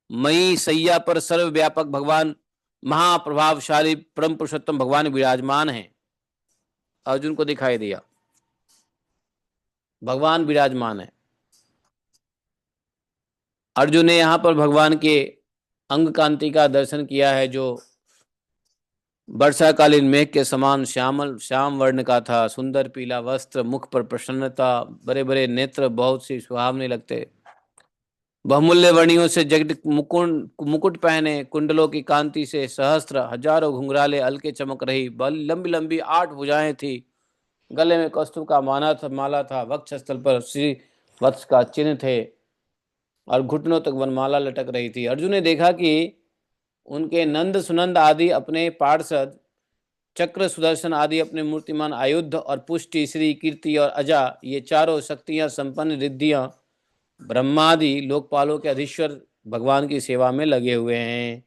मई सैया पर सर्वव्यापक भगवान, महाप्रभावशाली परम पुरुषोत्तम भगवान विराजमान हैं। अर्जुन को दिखाई दिया भगवान विराजमान है। अर्जुन ने यहाँ पर भगवान के अंग कांति का दर्शन किया है, जो वर्षाकालीन मेघ के समान श्यामल श्याम वर्ण का था। सुंदर पीला वस्त्र, मुख पर प्रसन्नता, बड़े बड़े नेत्र बहुत सी सुहावने लगते। बहुमूल्य वणियों से जगद मुकुट मुकुट पहने, कुंडलों की कांति से सहस्त्र हजारों घुंघराले हल्के चमक रही। लंबी लंबी 8 भुजाएं थी। गले में कौस्तुभ का माला था। वक्षस्थल पर श्री वत्स का चिन्ह थे और घुटनों तक वनमाला लटक रही थी। अर्जुन ने देखा कि उनके नंद सुनंद आदि अपने पार्षद, चक्र सुदर्शन आदि अपने मूर्तिमान आयुध और पुष्टि, श्री कीर्ति और अजा, ये चारों शक्तियां संपन्न रिद्धियां ब्रह्मादि लोकपालों के अधीश्वर भगवान की सेवा में लगे हुए हैं।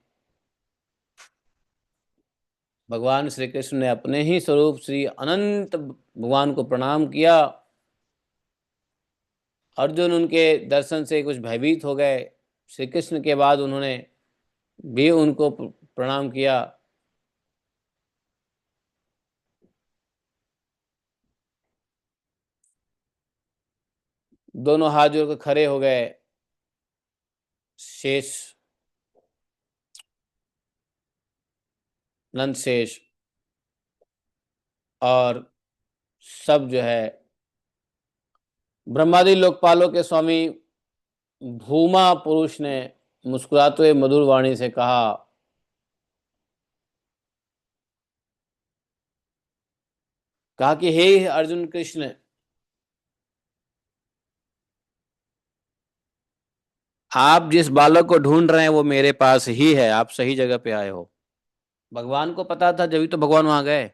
भगवान श्री कृष्ण ने अपने ही स्वरूप श्री अनंत भगवान को प्रणाम किया। अर्जुन उनके दर्शन से कुछ भयभीत हो गए। श्री कृष्ण के बाद उन्होंने भी उनको प्रणाम किया। दोनों हाथ जोड़कर खड़े हो गए। शेष, नंद शेष और सब जो है ब्रह्मादि लोकपालों के स्वामी भूमा पुरुष ने मुस्कुराते हुए मधुर वाणी से कहा, कि हे अर्जुन कृष्ण, आप जिस बालक को ढूंढ रहे हैं वो मेरे पास ही है। आप सही जगह पे आए हो। भगवान को पता था, जब तो भगवान वहां गए।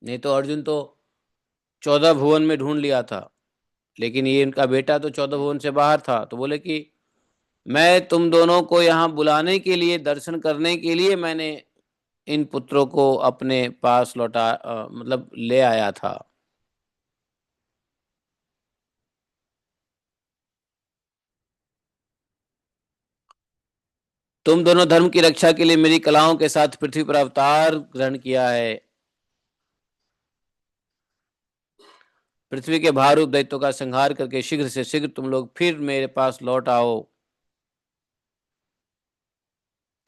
नहीं तो अर्जुन तो 14 भुवन में ढूंढ लिया था। लेकिन ये इनका बेटा तो 14 भुवन से बाहर था। तो बोले कि मैं तुम दोनों को यहाँ बुलाने के लिए, दर्शन करने के लिए मैंने इन पुत्रों को अपने पास लौटा, मतलब ले आया था। तुम दोनों धर्म की रक्षा के लिए मेरी कलाओं के साथ पृथ्वी पर अवतार ग्रहण किया है। पृथ्वी के भारूप दैत्यों का संहार करके शीघ्र से शीघ्र तुम लोग फिर मेरे पास लौट आओ।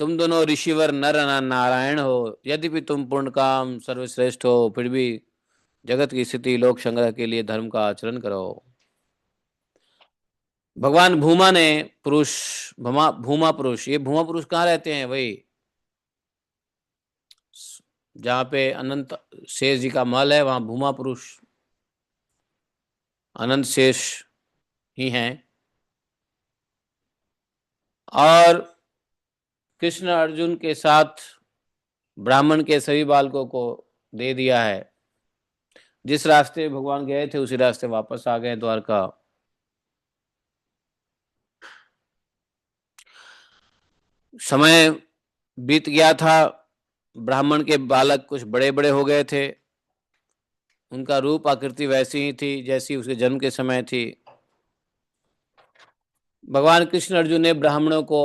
तुम दोनों ऋषिवर नर नारायण हो। यद्यपि तुम पूर्ण काम सर्वश्रेष्ठ हो, फिर भी जगत की स्थिति लोक संग्रह के लिए धर्म का आचरण करो। भगवान भूमा ने पुरुष, भूमा पुरुष, ये भूमा पुरुष कहाँ रहते हैं? वही जहाँ पे अनंत शेष जी का महल है, वहां भूमा पुरुष अनंत शेष ही हैं। और कृष्ण अर्जुन के साथ ब्राह्मण के सभी बालकों को दे दिया है। जिस रास्ते भगवान गए थे उसी रास्ते वापस आ गए द्वारका। समय बीत गया था। ब्राह्मण के बालक कुछ बड़े बड़े हो गए थे, उनका रूप आकृति वैसी ही थी जैसी उसके जन्म के समय थी। भगवान कृष्ण अर्जुन ने ब्राह्मणों को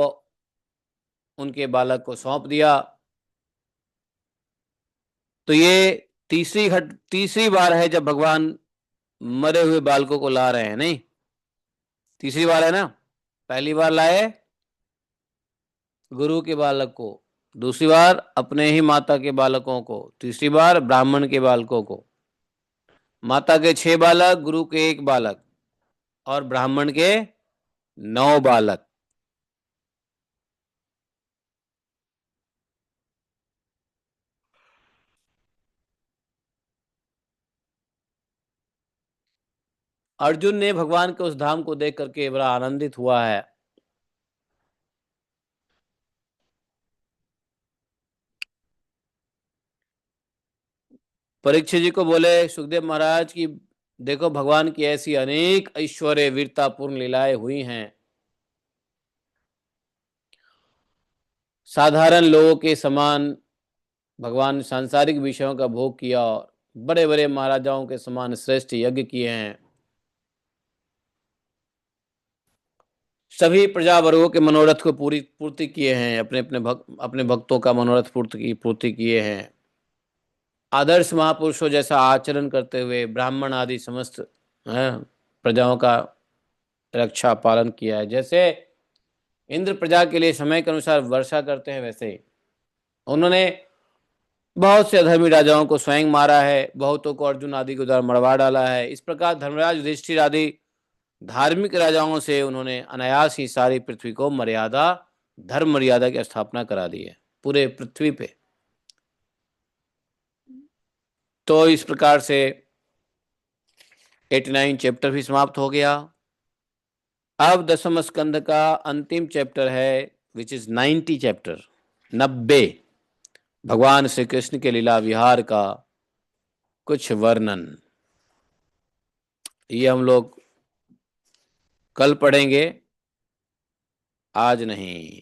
उनके बालक को सौंप दिया। तो ये तीसरी बार है जब भगवान मरे हुए बालकों को ला रहे हैं, नहीं, तीसरी बार है ना। पहली बार लाए गुरु के बालक को, दूसरी बार अपने ही माता के बालकों को, तीसरी बार ब्राह्मण के बालकों को। माता के 6 बालक, गुरु के 1 बालक और ब्राह्मण के 9 बालक। अर्जुन ने भगवान के उस धाम को देख करके बड़ा आनंदित हुआ है। परीक्षित जी को बोले सुखदेव महाराज की देखो भगवान की ऐसी अनेक ऐश्वर्य वीरतापूर्ण लीलाएं हुई हैं, साधारण लोगों के समान भगवान ने सांसारिक विषयों का भोग किया और बड़े बड़े महाराजाओं के समान श्रेष्ठ यज्ञ किए हैं, सभी प्रजा वर्गों के मनोरथ को पूरी पूर्ति किए हैं, अपने भक्तों का मनोरथ पूर्ति किए हैं। आदर्श महापुरुषों जैसा आचरण करते हुए ब्राह्मण आदि समस्त प्रजाओं का रक्षा पालन किया है। जैसे इंद्र प्रजा के लिए समय के अनुसार वर्षा करते हैं, वैसे ही उन्होंने बहुत से अधर्मी राजाओं को स्वयं मारा है, बहुतों को अर्जुन आदि के द्वारा मरवा डाला है। इस प्रकार धर्मराज युधिष्ठिर आदि धार्मिक राजाओं से उन्होंने अनायास ही सारी पृथ्वी को धर्म मर्यादा की स्थापना करा दी है पूरे पृथ्वी पे। तो इस प्रकार से 89 चैप्टर भी समाप्त हो गया। अब दसम स्कंद का अंतिम चैप्टर है विच इज 90 चैप्टर, 90, भगवान श्री कृष्ण के लीला विहार का कुछ वर्णन। ये हम लोग कल पढ़ेंगे, आज नहीं।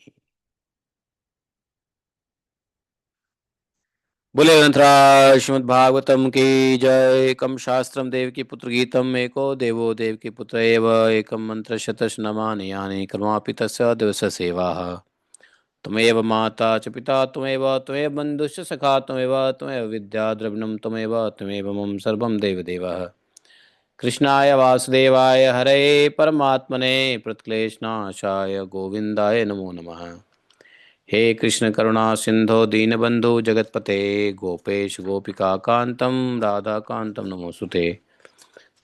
बोले ग्रंथराज श्रीमद् भागवतम की जय। एकम शास्त्रम देव की पुत्र गीतम एको देवो देव की पुत्र एव एकम मंत्र शतश नमानि यानि कर्मापि तस्य दिवस सेवा। त्वमेव माता च पिता त्वमेव बन्धुश्च सखा त्वमेव विद्या द्रविणं त्वमेव मम सर्वं देवदेवः। कृष्णाय वासुदेवाय हरे परमात्मने प्रणतक्लेशनाशाय गोविन्दाय नमो नमः। हे कृष्ण करुणा सिंधो दीनबंधु जगतपते गोपेश गोपिका कांतम राधा कांतम नमोस्तुते।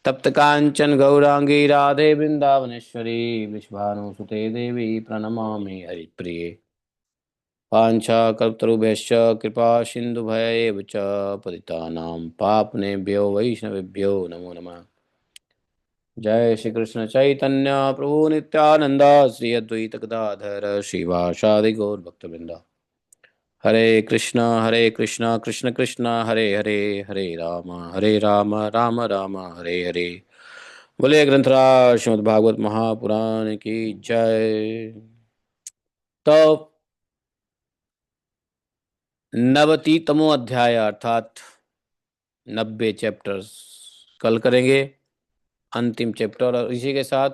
तप्त कांचन गौरांगी राधे वृंदावनेश्वरी विश्वानुसुते देवी प्रणमामि हरिप्रिये। वाञ्छाकल्पतरुभ्यश्च कृपा सिन्धुभ्यैव च पतितानां पावनेभ्यो वैष्णवेभ्यो नमो नमः। जय श्री कृष्ण चैतन्य प्रभु नित्यानंद श्री अद्वैत गदाधर श्रीवासादि गौर भक्तवृंदा। हरे कृष्णा कृष्ण कृष्ण हरे हरे, हरे राम राम राम हरे हरे। बोले ग्रंथराज श्रीमद् भागवत महापुराण की जय। तो 90तमो अध्याय अर्थात 90 चैप्टर्स कल करेंगे, अंतिम चैप्टर, और इसी के साथ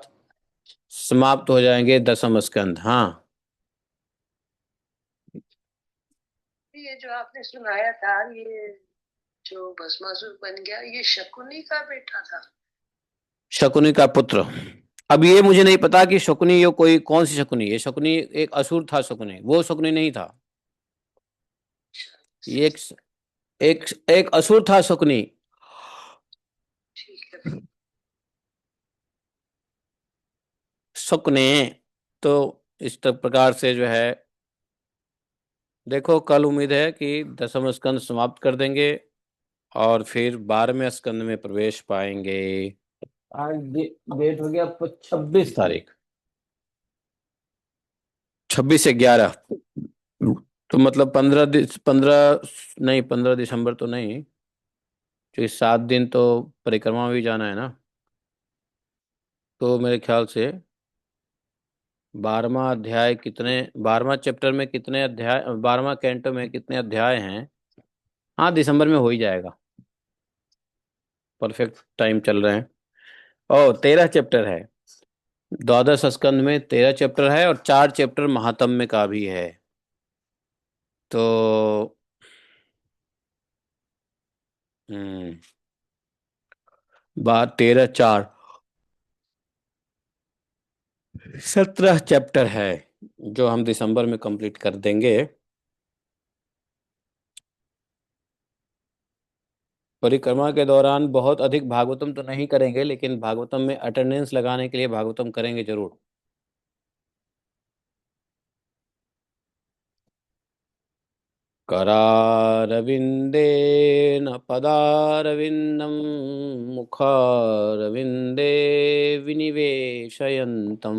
समाप्त हो जाएंगे दसम स्कंध। हाँ, ये जो आपने सुनाया था, ये जो भस्मासुर बन गया, ये शकुनी का बेटा था, शकुनी का पुत्र। अब ये मुझे नहीं पता कि शकुनी ये कोई कौन सी शकुनी, ये शकुनी एक असुर था, शकुनी वो शकुनी नहीं था। ये एक एक असुर था शकुनी। ठीक है। शकुने। तो इस प्रकार से जो है, देखो कल उम्मीद है कि दसम स्कंद समाप्त कर देंगे और फिर 12वें स्कंद में प्रवेश पाएंगे। आज डेट हो गया 26 तारीख, 26/11। तो मतलब 15 नहीं, 15 दिसंबर तो नहीं, क्योंकि 7 दिन तो परिक्रमा में भी जाना है ना। तो मेरे ख्याल से 12वां अध्याय कितने, 12वां चैप्टर में कितने अध्याय, 12वां कैंटो में कितने अध्याय हैं? हाँ, दिसंबर में हो ही जाएगा। परफेक्ट टाइम चल रहे हैं। ओ, 13 चैप्टर है। द्वादश स्कंद में 13 चैप्टर है और 4 चैप्टर महात्म्य का भी है। तो 13 4 17 चैप्टर है, जो हम दिसंबर में कंप्लीट कर देंगे। परिक्रमा के दौरान बहुत अधिक भागवतम तो नहीं करेंगे, लेकिन भागवतम में अटेंडेंस लगाने के लिए भागवतम करेंगे जरूर। करारविंदेन पदारविंदम मुखारविंदे विनिवेशयन्तं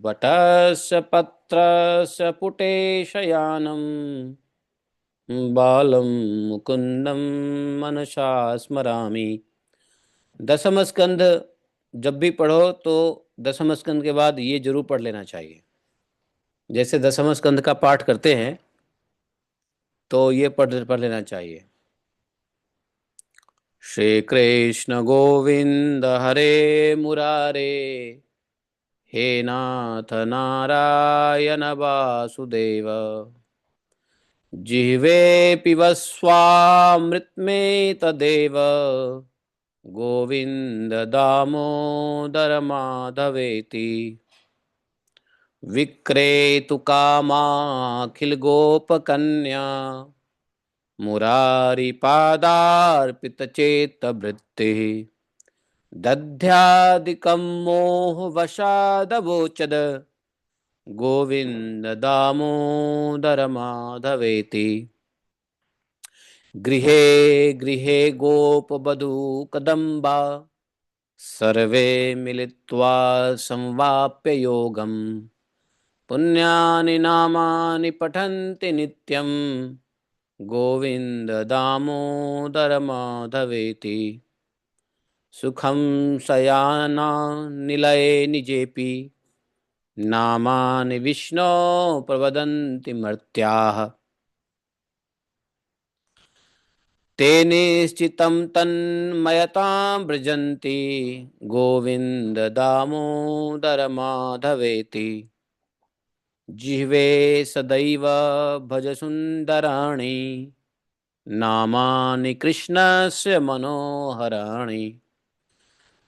वटस्य पत्रस्य पुटे शयानं बालं मुकुंदम मनसा स्मरामि। दसम स्कंध जब भी पढ़ो तो दसम स्कंध के बाद ये जरूर पढ़ लेना चाहिए। जैसे दसम स्कंध का पाठ करते हैं तो ये पढ़ पढ़ लेना चाहिए। श्री कृष्ण गोविंद हरे मुरारे, हे नाथ नारायण वासुदेव, जिह्वे पिबस्वामृत में तदेव, गोविंद दामोदर माधवेति। विक्रेतु कामाखिल गोपकन्या, मुरारी पादार्पित चेत वृत्ति, दध्यादिकं मोहवशादवोचद, गोविंद दामोदर माधवेति। गृहे गृहे गोपवधूकदम्बा, सर्वे मिलित्वा संवाप्य योगम्, पुण्यानि नामानि पठन्ति नित्यं, गोविंद दामोदर माधवेति। सुखं शयाना निलये निजेपि, नामानि विष्णो प्रवदन्ति मर्त्याः। ते निश्चितं तन्मयतां व्रजन्ति, गोविंद दामोदर माधवेति। जिह्वे सदैव भज सुन्दराणि, नामानि कृष्णस्य मनोहराणि।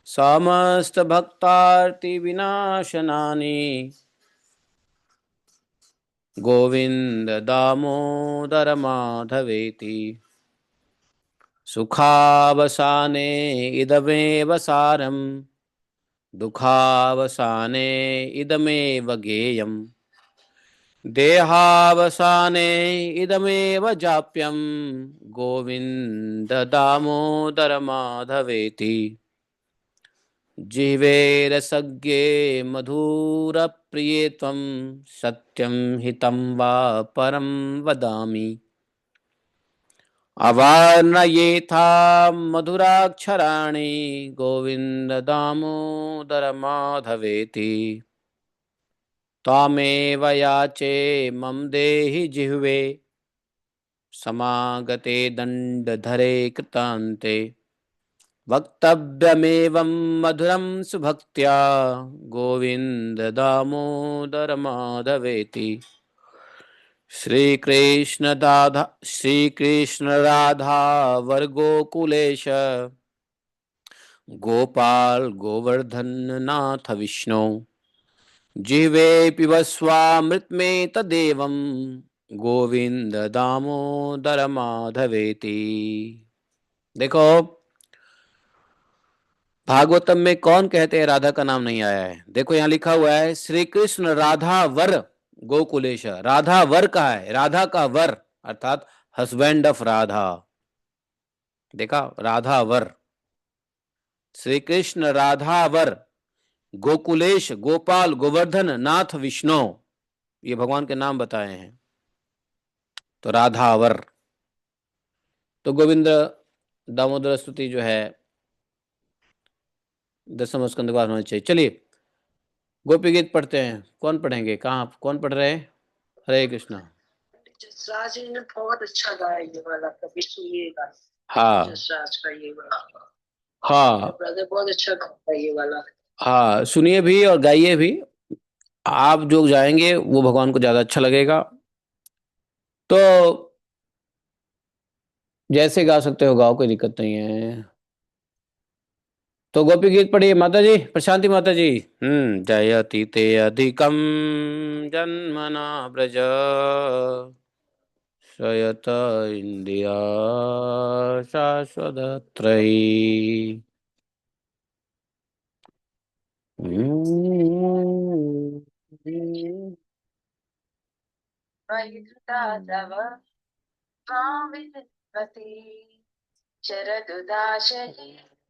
समस्त भक्तार्ति विनाशनानि, गोविंद दामोदर माधवेति। सुखावसाने इदमेव सारम्, दुखावसाने इदमेव गेयम्, देहावसाने इदमेव जाप्यम्, गोविंद दामोदर माधवेति। जिह्वेरसज्ञे मधुरप्रिये त्वं, सत्यं हितं वा परं वदामि। अवार्णयेथा मधुराक्षराणि, गोविंद दामोदर माधवेति। त्वामेव याचे मम देहि जिह्वे, समागते दण्डधरे कृतान्ते। वक्तव्यमेवं मधुरं सुभक्त्या, गोविंद दामोदर माधवेति। श्री कृष्ण राधा वर्गोकुलेश, गोपाल गोवर्धन नाथ विष्णु। जिह्वे पिबस्वामृत में तदेवं, गोविंद दामोदर माधवेति। देखो, भागवतम में कौन कहते हैं राधा का नाम नहीं आया है? देखो यहाँ लिखा हुआ है श्री कृष्ण राधा वर गोकुलेश। राधा वर का है, राधा का वर अर्थात हस्बैंड ऑफ राधा। देखा, राधा वर, श्री कृष्ण राधा वर गोकुलेश गोपाल गोवर्धन नाथ विष्णु, ये भगवान के नाम बताए हैं। तो राधावर, तो गोविंद दामोदर स्तुति जो है दसम स्कंद के बाद होनी चाहिए। चलिए, गोपी गीत पढ़ते हैं, कौन पढ़ेंगे, कहाँ कौन पढ़ रहे हैं? हरे कृष्णा। जसराज जी ने बहुत अच्छा गाया ये वाला, कभी सुनिएगा। हाँ जसराज का ये वाला, मेरे हाँ ब्रदर बहुत अच्छा गाता है ये वाला। हाँ, सुनिए भी और गाइए भी। आप जो जाएंगे वो भगवान को ज्यादा अच्छा लगेगा। तो जैसे गा सकते हो गाओ, कोई दिक्कत नहीं है। तो गोपी गीत पढ़िए माता जी, प्रशांति माता जी। जयति ते अधिकम जन्मना ब्रज, शयत इंदिरा शाश्वतत्रयी। हम्म। वैधुता तव भावितवती शरदुदाशने